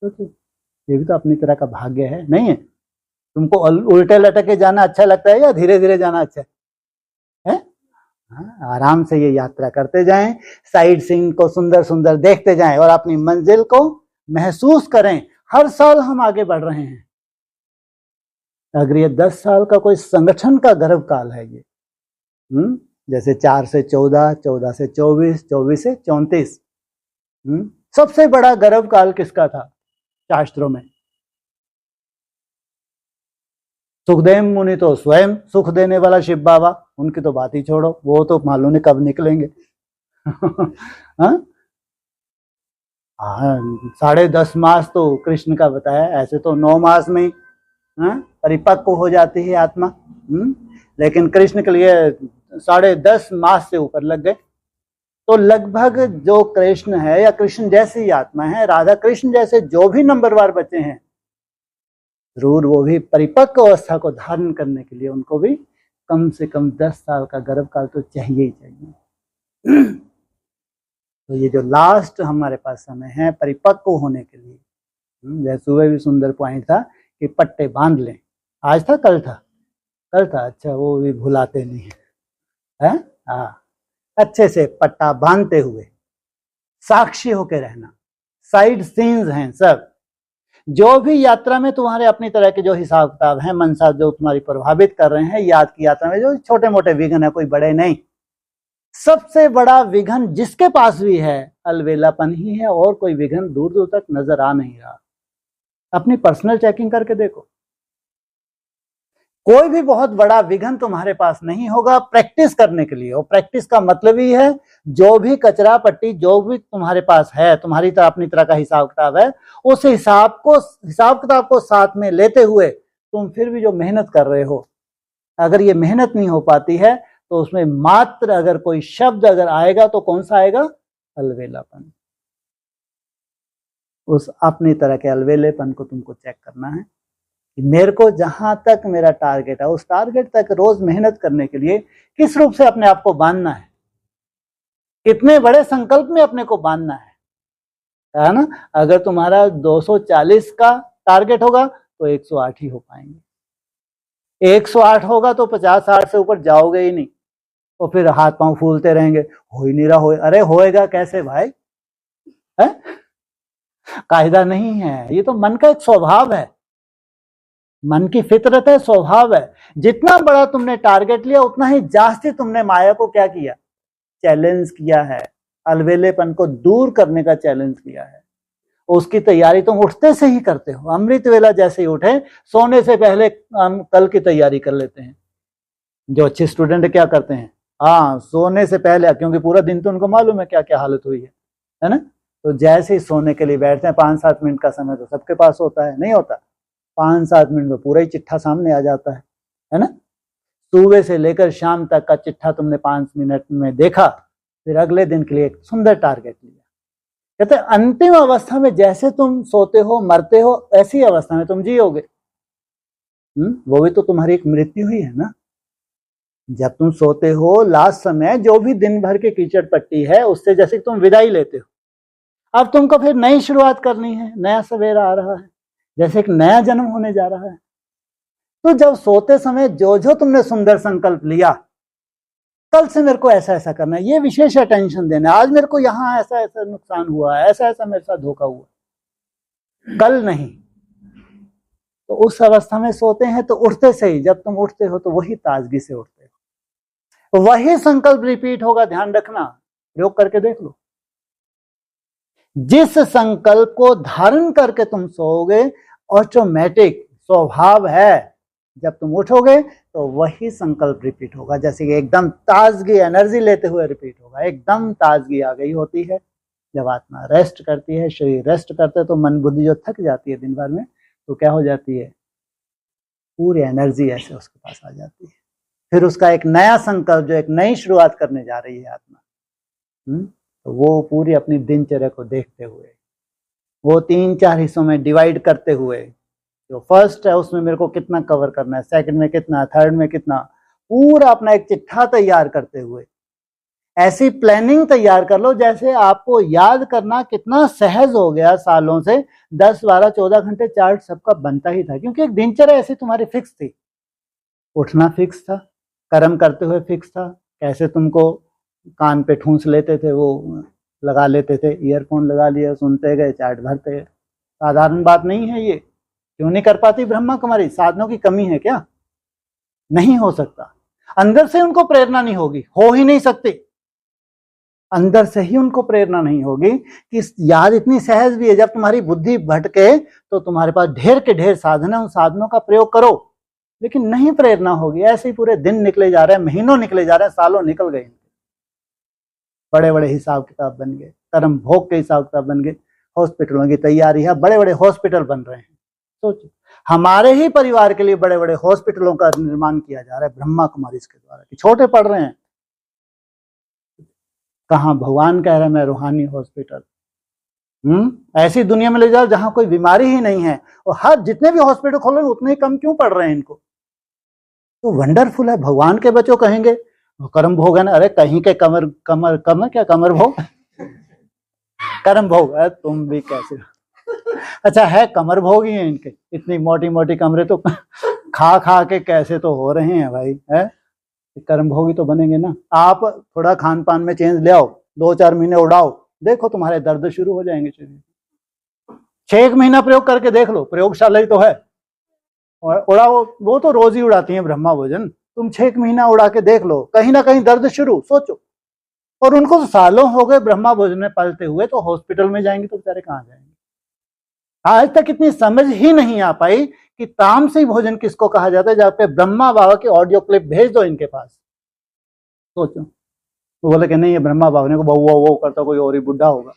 तो ये भी तो अपनी तरह का भाग्य है, नहीं है? तुमको उल्टे लटक के जाना अच्छा लगता है या धीरे धीरे जाना अच्छा है? हाँ, आराम से ये यात्रा करते जाएं, साइड सीन को सुंदर सुंदर देखते जाएं और अपनी मंजिल को महसूस करें। हर साल हम आगे बढ़ रहे हैं। अगर ये 10 साल का कोई संगठन का गर्भ काल है ये, जैसे 4 से 14, 14 से 24, 24 से 34, सबसे बड़ा गर्भ काल किसका था शास्त्रों में? सुखदेव मुनि तो स्वयं सुख देने वाला शिव बाबा, उनकी तो बात ही छोड़ो, वो तो मालूम नहीं कब निकलेंगे। हाँ, 10.5 मास तो कृष्ण का बताया, ऐसे तो 9 मास में परिपक्व हो जाती है आत्मा। लेकिन कृष्ण के लिए 10.5 मास से ऊपर लग गए। तो लगभग जो कृष्ण है या कृष्ण जैसी आत्मा है, राधा कृष्ण जैसे जो भी नंबरवार बच्चे हैं, जरूर वो भी परिपक्व अवस्था को धारण करने के लिए उनको भी कम से कम 10 साल का गर्भकाल तो चाहिए ही चाहिए। तो ये जो लास्ट हमारे पास समय है परिपक्व होने के लिए, जैसे सुबह भी सुंदर पॉइंट था कि पट्टे बांध लें। आज था कल था? कल था, अच्छा, वो भी भुलाते नहीं है। हाँ, अच्छे से पट्टा बांधते हुए साक्षी होके रहना। साइड सीन्स हैं सब, जो भी यात्रा में तुम्हारे अपनी तरह के जो हिसाब किताब हैं, मनसा जो तुम्हारी प्रभावित कर रहे हैं, याद की यात्रा में जो छोटे मोटे विघ्न है, कोई बड़े नहीं। सबसे बड़ा विघ्न जिसके पास भी है अलवेलापन ही है, और कोई विघ्न दूर दूर तक नजर आ नहीं रहा। अपनी पर्सनल चेकिंग करके देखो, कोई भी बहुत बड़ा विघ्न तुम्हारे पास नहीं होगा प्रैक्टिस करने के लिए। और प्रैक्टिस का मतलब ही है जो भी कचरा पट्टी जो भी तुम्हारे पास है, तुम्हारी तरह अपनी तरह का हिसाब किताब है, उस हिसाब किताब को साथ में लेते हुए तुम फिर भी जो मेहनत कर रहे हो, अगर ये मेहनत नहीं हो पाती है तो उसमें मात्र अगर कोई शब्द अगर आएगा तो कौन सा आएगा? अलवेलापन। उस अपनी तरह के अलवेलेपन को तुमको चेक करना है कि मेरे को जहां तक मेरा टारगेट है, उस टारगेट तक रोज मेहनत करने के लिए किस रूप से अपने आप को बांधना है, कितने बड़े संकल्प में अपने को बांधना है ना? अगर तुम्हारा 240 का टारगेट होगा तो 108 ही हो पाएंगे। 108 होगा तो 50-60 से ऊपर जाओगे ही नहीं, तो फिर हाथ पांव फूलते रहेंगे, हो ही नहीं रहा। हो, अरे होएगा कैसे भाई? है? कायदा नहीं है, ये तो मन का एक स्वभाव है, मन की फितरत है, स्वभाव है। जितना बड़ा तुमने टारगेट लिया उतना ही जास्ती तुमने माया को क्या किया? चैलेंज किया है, अलवेलेपन को दूर करने का चैलेंज किया है। उसकी तैयारी तुम उठते से ही करते हो। अमृत वेला जैसे ही उठे, सोने से पहले हम कल की तैयारी कर लेते हैं। जो अच्छे स्टूडेंट क्या करते हैं, हाँ, सोने से पहले, क्योंकि पूरा दिन तो उनको मालूम है क्या क्या हालत हुई है ना? तो जैसे ही सोने के लिए बैठते हैं, 5-7 मिनट का समय तो सबके पास होता है, नहीं होता? 5-7 मिनट में पूरा ही चिट्ठा सामने आ जाता है ना? सुबह से लेकर शाम तक का चिट्ठा तुमने 5 मिनट में देखा, फिर अगले दिन के लिए एक सुंदर टारगेट लिया। कहते अंतिम अवस्था में जैसे तुम सोते हो मरते हो, ऐसी अवस्था में तुम जियोगे। वो भी तो तुम्हारी एक मृत्यु ही है ना। जब तुम सोते हो लास्ट समय, जो भी दिन भर की कीचड़ पट्टी है उससे जैसे तुम विदाई लेते हो, अब तुमको फिर नई शुरुआत करनी है, नया सवेरा आ रहा है, जैसे एक नया जन्म होने जा रहा है। तो जब सोते समय जो जो तुमने सुंदर संकल्प लिया, कल से मेरे को ऐसा ऐसा करना है, ये विशेष अटेंशन देना है, आज मेरे को यहाँ ऐसा ऐसा नुकसान हुआ है, ऐसा ऐसा मेरे साथ धोखा हुआ, कल नहीं। तो उस अवस्था में सोते हैं तो उठते से ही, जब तुम उठते हो तो वही ताजगी से उठते हो, वही संकल्प रिपीट होगा। ध्यान रखना, प्रयोग करके देख लो। जिस संकल्प को धारण करके तुम सोओगे, ऑटोमेटिक स्वभाव है, जब तुम उठोगे तो वही संकल्प रिपीट होगा, जैसे कि एकदम ताजगी एनर्जी लेते हुए रिपीट होगा। एकदम ताजगी आ गई होती है जब आत्मा रेस्ट करती है, शरीर रेस्ट करता है, तो मन बुद्धि जो थक जाती है दिन भर में, तो क्या हो जाती है, पूरी एनर्जी ऐसे उसके पास आ जाती है। फिर उसका एक नया संकल्प, जो एक नई शुरुआत करने जा रही है आत्मा, तो वो पूरी अपनी दिनचर्या को देखते हुए, वो 3-4 हिस्सों में डिवाइड करते हुए, जो फर्स्ट है उसमें मेरे को कितना कवर करना है, सेकंड में कितना, थर्ड में कितना, पूरा अपना एक चिट्ठा तैयार करते हुए ऐसी प्लानिंग तैयार कर लो जैसे आपको याद करना कितना सहज हो गया सालों से। 10, 12, 14 घंटे चार्ट सबका बनता ही था, क्योंकि एक दिनचर्या ऐसी तुम्हारी फिक्स थी। उठना फिक्स था, कर्म करते हुए फिक्स था, कैसे तुमको कान पे ठूंस लेते थे, वो लगा लेते थे, ईयरफोन लगा लिया, सुनते गए, चार्ट भरते गए। साधारण बात नहीं है ये। क्यों नहीं कर पाती ब्रह्मा कुमारी? साधनों की कमी है क्या? नहीं हो सकता। अंदर से उनको प्रेरणा नहीं होगी, हो ही नहीं सकती। अंदर से ही उनको प्रेरणा नहीं होगी कि याद इतनी सहज भी है। जब तुम्हारी बुद्धि भटके तो तुम्हारे पास ढेर के ढेर साधन है, उन साधनों का प्रयोग करो, लेकिन नहीं प्रेरणा होगी। ऐसे ही पूरे दिन निकले जा रहे हैं, महीनों निकले जा रहे हैं, सालों निकल गए, बड़े बड़े हिसाब किताब बन गए, कर्म भोग के हिसाब किताब बन गए, हॉस्पिटलों की तैयारी है, बड़े बड़े हॉस्पिटल बन रहे हैं। सोचो, हमारे ही परिवार के लिए बड़े बड़े हॉस्पिटलों का निर्माण किया जा रहा है ब्रह्मा कुमारी के द्वारा, कि छोटे पड़ रहे हैं। कहाँ भगवान कह रहे हैं मैं रूहानी हॉस्पिटल। ऐसी दुनिया में ले जाओ जहां कोई बीमारी ही नहीं है, और हर जितने भी हॉस्पिटल खोले उतने ही कम क्यों पड़ रहे हैं इनको? तो वंडरफुल है। भगवान के बच्चों कहेंगे कर्म भोग है ना, अरे कहीं के कमर कमर कमर क्या कमर भोग कर्म भोग है, तुम भी कैसे अच्छा है, कमर भोग ही है इनके। इतनी मोटी मोटी कमरे तो खा खा के कैसे तो हो रहे हैं भाई, है कर्म भोगी तो बनेंगे ना। आप थोड़ा खान पान में चेंज ले आओ, 2-4 महीने उड़ाओ, देखो तुम्हारे दर्द शुरू हो जाएंगे शरीर। 6 महीना प्रयोग करके देख लो, प्रयोगशाला ही तो है, और उड़ाओ। वो तो रोज ही उड़ाती है ब्रह्मा भोजन, तुम 6 महीना उड़ा के देख लो, कहीं ना कहीं दर्द शुरू। सोचो, और उनको तो सालों हो गए ब्रह्मा भोजन में पलते हुए, तो हॉस्पिटल में जाएंगे तो बेचारे कहाँ जाएंगे? आज तक इतनी समझ ही नहीं आ पाई कि तामसी भोजन किसको कहा जाता है। जहाँ पे ब्रह्मा बाबा की ऑडियो क्लिप भेज दो इनके पास, सोचो। वो बोले कि नहीं ये ब्रह्मा बाबा ने को वो करता कोई और ही बुढ़ा होगा।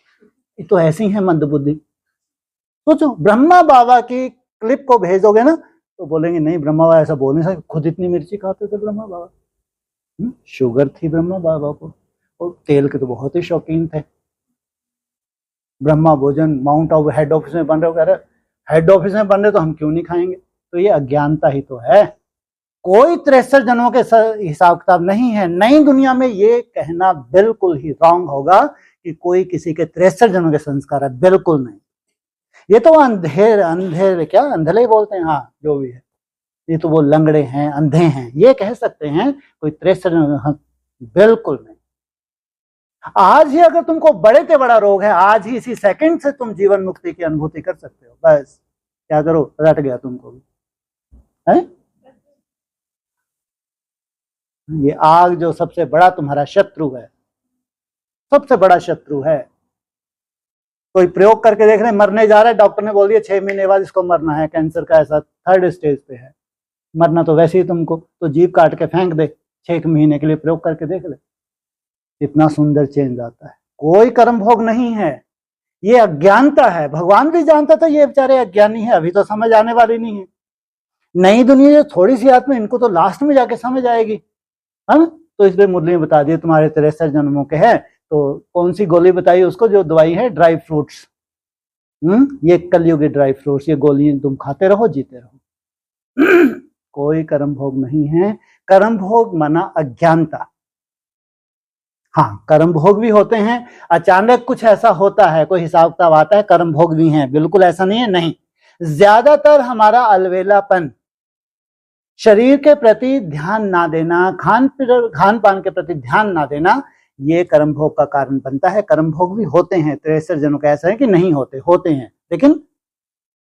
ये तो ऐसी है मंदबुद्धि। सोचो, ब्रह्मा बाबा की क्लिप को भेजोगे ना तो बोलेंगे नहीं ब्रह्मा बाबा ऐसा बोल नहीं सकते, खुद इतनी मिर्ची खाते थे ब्रह्मा बाबा। शुगर थी ब्रह्मा बाबा को, और तेल के तो बहुत ही शौकीन थे। ब्रह्मा भोजन माउंट ऑफ हेड ऑफिस में बन रहे हो, कह रहे हेड ऑफिस में बन रहे तो हम क्यों नहीं खाएंगे? तो ये अज्ञानता ही तो है। कोई 63 जन्मों के हिसाब किताब नहीं है। नई दुनिया में ये कहना बिल्कुल ही रॉन्ग होगा कि कोई किसी के 63 जन्मों के संस्कार है, बिल्कुल नहीं। ये तो अंधेर क्या अंधले बोलते हैं, हाँ जो भी है, ये तो वो लंगड़े हैं, अंधे हैं, ये कह सकते हैं। कोई 63 बिल्कुल नहीं। आज ही अगर तुमको बड़े से बड़ा रोग है, आज ही इसी सेकंड से तुम जीवन मुक्ति की अनुभूति कर सकते हो। बस क्या करो, रट गया तुमको भी है? ये आग जो सबसे बड़ा तुम्हारा शत्रु है, सबसे बड़ा शत्रु है। कोई प्रयोग करके देख रहे हैं, मरने जा रहा है, डॉक्टर ने बोल दिया 6 महीने बाद इसको मरना है, कैंसर का ऐसा 3rd स्टेज पे है, मरना तो वैसे ही तुमको, तो जीभ काट के फेंक दे, 6 महीने के लिए प्रयोग करके देख ले, इतना सुंदर चेंज आता है। कोई कर्म भोग नहीं है, ये अज्ञानता है। भगवान भी जानता था ये बेचारे अज्ञानी है, अभी तो समझ आने वाली नहीं है। नई दुनिया जो थोड़ी सी आत्मा, इनको तो लास्ट में जाके समझ आएगी, है ना? तो इसलिए मुरली में बता दिए तुम्हारे 63 जन्मों के हैं, तो कौन सी गोली बताई उसको? जो दवाई है ड्राई फ्रूट्स, ये कलयुगी ड्राई फ्रूट्स, ये गोली तुम खाते रहो, जीते रहो। कोई कर्म भोग नहीं है। कर्म भोग माना अज्ञानता। हाँ, कर्म भोग भी होते हैं, अचानक कुछ ऐसा होता है, कोई हिसाब किताब आता है, कर्म भोग भी हैं, बिल्कुल ऐसा नहीं है, नहीं। ज्यादातर हमारा अलवेलापन, शरीर के प्रति ध्यान ना देना, खान पान के प्रति ध्यान ना देना, ये कर्म भोग का कारण बनता है। कर्म भोग भी होते हैं, 63 जनों का ऐसा है कि नहीं होते, होते हैं, लेकिन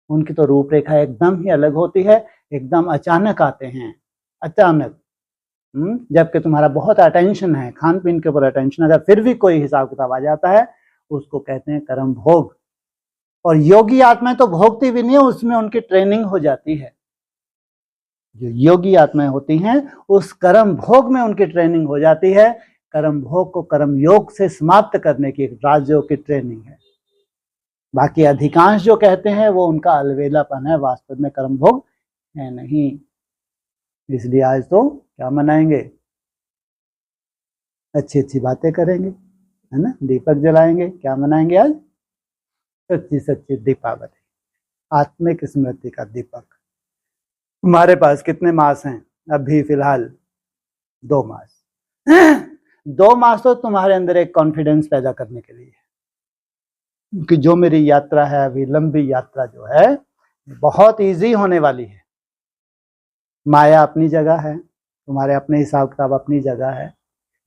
उनकी तो रूपरेखा एकदम ही अलग होती है, एकदम अचानक आते हैं, अचानक। जबकि तुम्हारा बहुत अटेंशन है, खान पीन के ऊपर अटेंशन, अगर फिर भी कोई हिसाब किताब आ जाता है, उसको कहते हैं कर्म भोग। और योगी आत्माएं तो भोगती भी नहीं है, उसमें उनकी ट्रेनिंग हो जाती है। जो योगी आत्माएं होती हैं उस कर्म भोग में उनकी ट्रेनिंग हो जाती है। कर्म भोग को कर्म योग से समाप्त करने की एक राजयोग की ट्रेनिंग है। बाकी अधिकांश जो कहते हैं वो उनका अलवेलापन है, वास्तव में कर्म भोग है नहीं। इसलिए आज तो क्या मनाएंगे, अच्छी अच्छी बातें करेंगे, है ना, दीपक जलाएंगे। क्या मनाएंगे आज? सच्ची सच्ची दीपावली, आत्मिक स्मृति का दीपक। तुम्हारे पास कितने मास हैं अभी फिलहाल? 2 मास। 2 मास तो तुम्हारे अंदर एक कॉन्फिडेंस पैदा करने के लिए है कि जो मेरी यात्रा है, अभी लंबी यात्रा जो है बहुत इजी होने वाली है। माया अपनी जगह है, तुम्हारे अपने हिसाब किताब अपनी जगह है,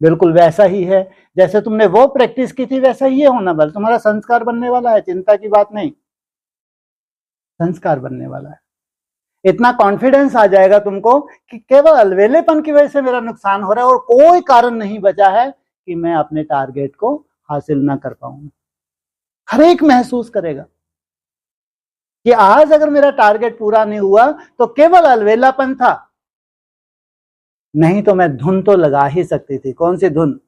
बिल्कुल वैसा ही है जैसे तुमने वो प्रैक्टिस की थी, वैसा ही होना वाला। तुम्हारा संस्कार बनने वाला है, चिंता की बात नहीं, संस्कार बनने वाला है। इतना कॉन्फिडेंस आ जाएगा तुमको कि केवल अलवेलेपन की वजह से मेरा नुकसान हो रहा है और कोई कारण नहीं बचा है कि मैं अपने टारगेट को हासिल ना कर पाऊंगा। हर एक महसूस करेगा कि आज अगर मेरा टारगेट पूरा नहीं हुआ तो केवल अलवेलापन था, नहीं तो मैं धुन तो लगा ही सकती थी। कौन सी धुन?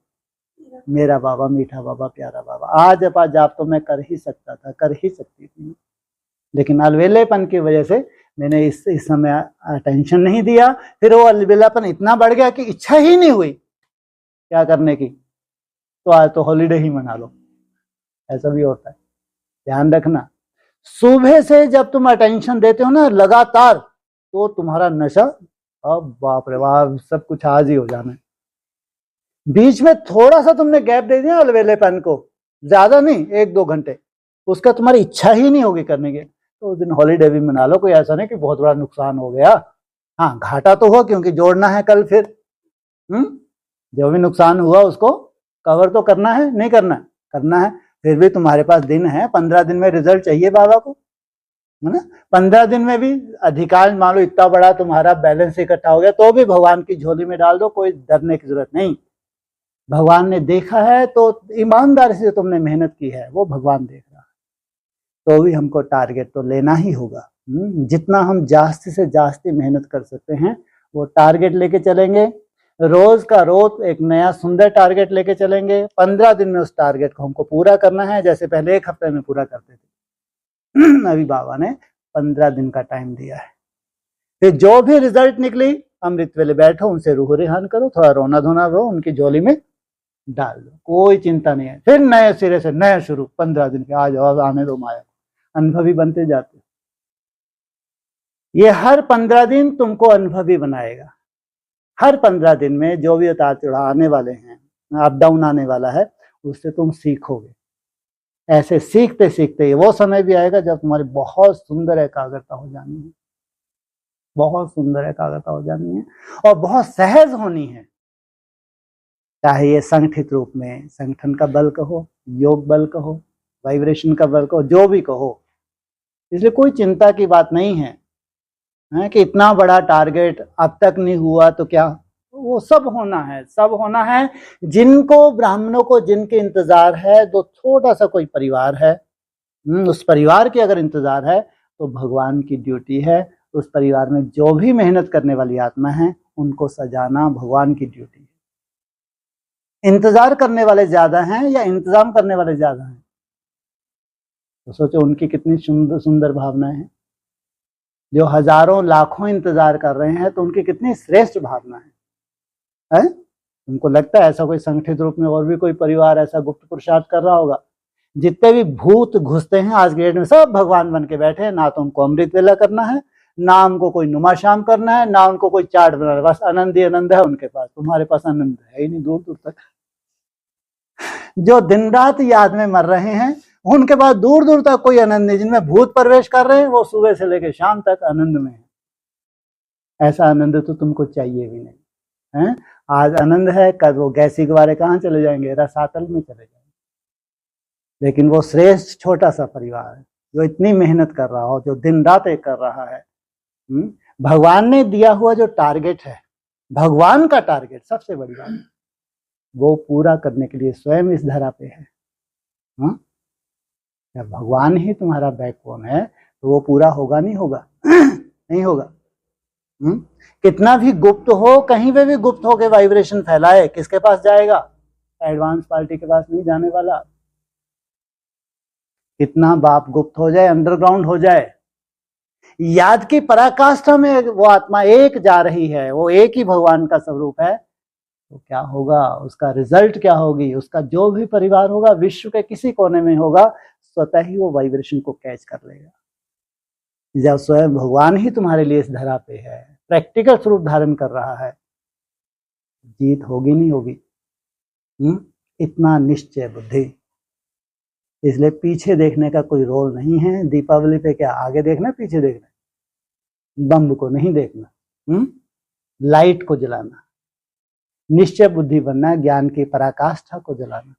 मेरा बाबा, मीठा बाबा, प्यारा बाबा। आज अपा जाप तो मैं कर ही सकता था, कर ही सकती थी, लेकिन अलवेलेपन की वजह से मैंने इस समय अटेंशन नहीं दिया। फिर वो अलवेलापन इतना बढ़ गया कि इच्छा ही नहीं हुई क्या करने की, तो आज तो हॉलीडे ही मना लो। ऐसा भी होता है, ध्यान रखना। सुबह से जब तुम अटेंशन देते हो ना लगातार, तो तुम्हारा नशा, अब बाप रे बाप, सब कुछ आज ही हो जाना है। बीच में थोड़ा सा तुमने गैप दे दिया अलवेलेपन को, ज्यादा नहीं, 1-2 घंटे, उसका तुम्हारी इच्छा ही नहीं होगी करने की, तो उस दिन हॉलीडे भी मना लो। कोई ऐसा नहीं कि बहुत बड़ा नुकसान हो गया। हाँ, घाटा तो हो क्योंकि जोड़ना है कल फिर। जो भी नुकसान हुआ उसको कवर तो करना है, नहीं करना है? करना है। फिर भी तुम्हारे पास दिन है, 15 दिन में रिजल्ट चाहिए बाबा को, है ना। 15 दिन में भी अधिकांश, मान लो इतना बड़ा तुम्हारा बैलेंस इकट्ठा हो गया, तो भी भगवान की झोली में डाल दो, कोई डरने की जरूरत नहीं। भगवान ने देखा है, तो ईमानदारी से तुमने मेहनत की है वो भगवान देख रहा है। तो भी हमको टारगेट तो लेना ही होगा। जितना हम जास्ती से जास्ती मेहनत कर सकते हैं वो टारगेट लेके चलेंगे। रोज का रोज एक नया सुंदर टारगेट लेके चलेंगे। 15 दिन में उस टारगेट को हमको पूरा करना है, जैसे पहले 1 हफ्ते में पूरा करते थे। अभी बाबा ने 15 दिन का टाइम दिया है। फिर जो भी रिजल्ट निकली, अमृत वेले बैठो, उनसे रूह रिहान करो, थोड़ा रोना धोना रो, उनकी झोली में डाल दो, कोई चिंता नहीं है। फिर नए सिरे से नया शुरू, 15 दिन के। आ जाओ, आने दो माया, अनुभवी बनते जाते। ये हर 15 दिन तुमको अनुभवी बनाएगा। हर 15 दिन में जो भी उतार चढ़ाव आने वाले हैं, अप डाउन आने वाला है, उससे तुम सीखोगे। ऐसे सीखते सीखते वो समय भी आएगा जब तुम्हारी बहुत सुंदर एकाग्रता हो जानी है, बहुत सुंदर एकाग्रता हो जानी है और बहुत सहज होनी है। चाहे ये संगठित रूप में संगठन का बल कहो, योग बल कहो, वाइब्रेशन का बल कहो, जो भी कहो। इसलिए कोई चिंता की बात नहीं है, कि इतना बड़ा टारगेट अब तक नहीं हुआ तो क्या, वो सब होना है, सब होना है। जिनको, ब्राह्मणों को जिनके इंतजार है, तो छोटा सा कोई परिवार है, उस परिवार के अगर इंतजार है तो भगवान की ड्यूटी है। उस परिवार में जो भी मेहनत करने वाली आत्मा है उनको सजाना भगवान की ड्यूटी है। इंतजार करने वाले ज्यादा हैं या इंतजाम करने वाले ज्यादा हैं? तो सोचो उनकी कितनी सुंदर सुंदर भावनाएं हैं। जो हजारों लाखों इंतजार कर रहे हैं तो उनकी कितनी श्रेष्ठ भावना है? उनको लगता है ऐसा कोई संगठित रूप में और भी कोई परिवार ऐसा गुप्त पुरुषार्थ कर रहा होगा? जितने भी भूत घुसते हैं आज के डेट में, सब भगवान बन के बैठे हैं। ना तो उनको अमृत वेला करना है, ना उनको कोई नुमा शाम करना है, ना उनको कोई चार्ट बनाना है। बस आनंद ही आनंद है उनके पास। तुम्हारे पास आनंद है ही नहीं दूर दूर तक। जो दिन रात याद में मर रहे हैं उनके पास दूर दूर तक कोई आनंद नहीं। जिनमें भूत प्रवेश कर रहे हैं वो सुबह से लेकर शाम तक आनंद में है। ऐसा आनंद तो तुमको चाहिए भी नहीं है। आज आनंद है, कल वो गैसी गुब्बारे कहाँ चले जाएंगे? रसातल में चले जाएंगे। लेकिन वो श्रेष्ठ छोटा सा परिवार है जो इतनी मेहनत कर रहा हो, जो दिन रात एक कर रहा है। भगवान ने दिया हुआ जो टारगेट है, भगवान का टारगेट सबसे बड़ी बात, वो पूरा करने के लिए स्वयं इस धरा पे है। हाँ? जब भगवान ही तुम्हारा बैकबोन है तो वो पूरा होगा नहीं होगा? नहीं होगा। कितना भी गुप्त हो, कहीं पे भी गुप्त होके वाइब्रेशन फैलाए, किसके पास जाएगा? एडवांस पार्टी के पास नहीं जाने वाला। कितना बाप गुप्त हो जाए, अंडरग्राउंड हो जाए, याद की पराकाष्ठा में वो आत्मा एक जा रही है, वो एक ही भगवान का स्वरूप है, तो क्या होगा? उसका रिजल्ट क्या होगी? उसका जो भी परिवार होगा, विश्व के किसी कोने में होगा, स्वतः ही वो वाइब्रेशन को कैच कर लेगा। जब स्वयं भगवान ही तुम्हारे लिए इस धरा पे है, प्रैक्टिकल स्वरूप धारण कर रहा है, जीत होगी नहीं होगी? इतना निश्चय बुद्धि। इसलिए पीछे देखने का कोई रोल नहीं है। दीपावली पे क्या आगे देखना, पीछे देखना? बम को नहीं देखना, लाइट को जलाना, निश्चय बुद्धि बनना, ज्ञान की पराकाष्ठा को जलाना।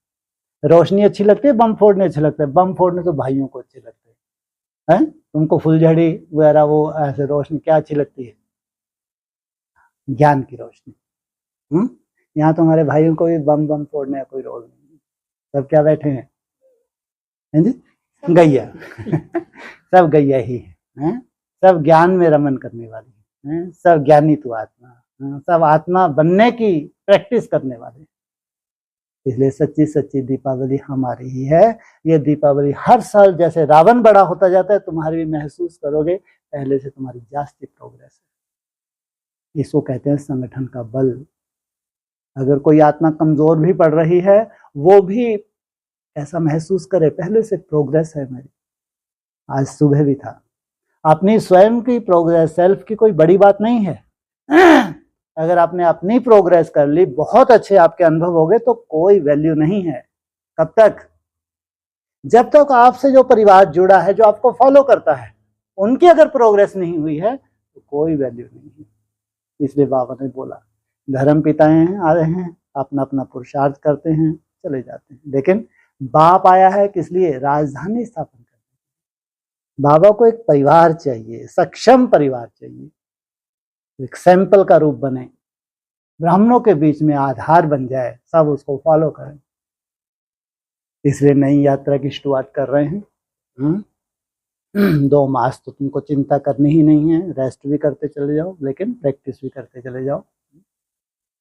रोशनी अच्छी लगती है, बम फोड़ने अच्छे लगते हैं? बम फोड़ने तो भाइयों को अच्छे लगते हैं। तुमको फुलझड़ी वगैरह वो ऐसे रोशनी क्या अच्छी लगती है? ज्ञान की रोशनी। यहाँ तो हमारे भाइयों को भी बम फोड़ने का कोई रोल नहीं, सब क्या बैठे हैं जी? गैया। सब गैया ही है, सब ज्ञान में रमन करने वाले हैं, सब ज्ञानी तू आत्मा, सब आत्मा बनने की प्रैक्टिस करने वाले। इसलिए सच्ची सच्ची दीपावली हमारी ही है। ये दीपावली हर साल जैसे रावण बड़ा होता जाता है, तुम्हारी भी महसूस करोगे पहले से तुम्हारी जास्ती प्रोग्रेस है। इसको कहते हैं संगठन का बल। अगर कोई आत्मा कमजोर भी पड़ रही है, वो भी ऐसा महसूस करे पहले से प्रोग्रेस है मेरी। आज सुबह भी था, अपनी स्वयं की प्रोग्रेस, सेल्फ की कोई बड़ी बात नहीं है। अगर आपने अपनी प्रोग्रेस कर ली, बहुत अच्छे आपके अनुभव हो गए, तो कोई वैल्यू नहीं है। कब तक? जब तक आपसे जो परिवार जुड़ा है, जो आपको फॉलो करता है, उनकी अगर प्रोग्रेस नहीं हुई है तो कोई वैल्यू नहीं है। इसलिए बाबा ने बोला, धर्म पिताएं आ रहे हैं, अपना अपना पुरुषार्थ करते हैं, चले जाते हैं, लेकिन बाप आया है किस लिए? राजधानी स्थापन करने। बाबा को एक परिवार चाहिए, सक्षम परिवार चाहिए, एक सैंपल का रूप बने, ब्राह्मणों के बीच में आधार बन जाए, सब उसको फॉलो करें। इसलिए नई यात्रा की शुरुआत कर रहे हैं। 2 मास तो तुमको चिंता करनी ही नहीं है, रेस्ट भी करते चले जाओ, लेकिन प्रैक्टिस भी करते चले जाओ।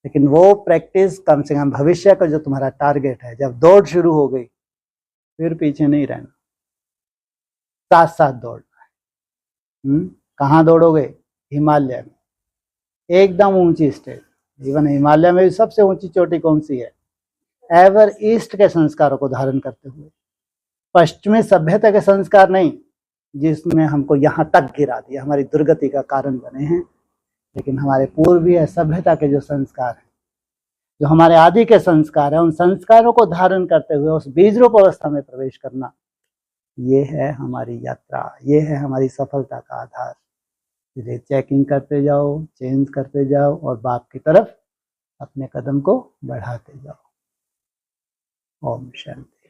लेकिन वो प्रैक्टिस कम से कम भविष्य का जो तुम्हारा टारगेट है, जब दौड़ शुरू हो गई फिर पीछे नहीं रहना, साथ साथ दौड़ना है। कहाँ दौड़ोगे? हिमालय में, एकदम ऊंची स्टेज। इवन हिमालय में भी सबसे ऊंची चोटी कौन सी है? एवर ईस्ट के संस्कारों को धारण करते हुए, पश्चिमी सभ्यता के संस्कार नहीं, जिसमें हमको यहाँ तक गिरा दिया, हमारी दुर्गति का कारण बने हैं। लेकिन हमारे पूर्वीय सभ्यता के जो संस्कार हैं, जो हमारे आदि के संस्कार हैं, उन संस्कारों को धारण करते हुए उस बीज रूप अवस्था में प्रवेश करना, ये है हमारी यात्रा, ये है हमारी सफलता का आधार। इसलिए चेकिंग करते जाओ, चेंज करते जाओ और बाप की तरफ अपने कदम को बढ़ाते जाओ। ओम शांति।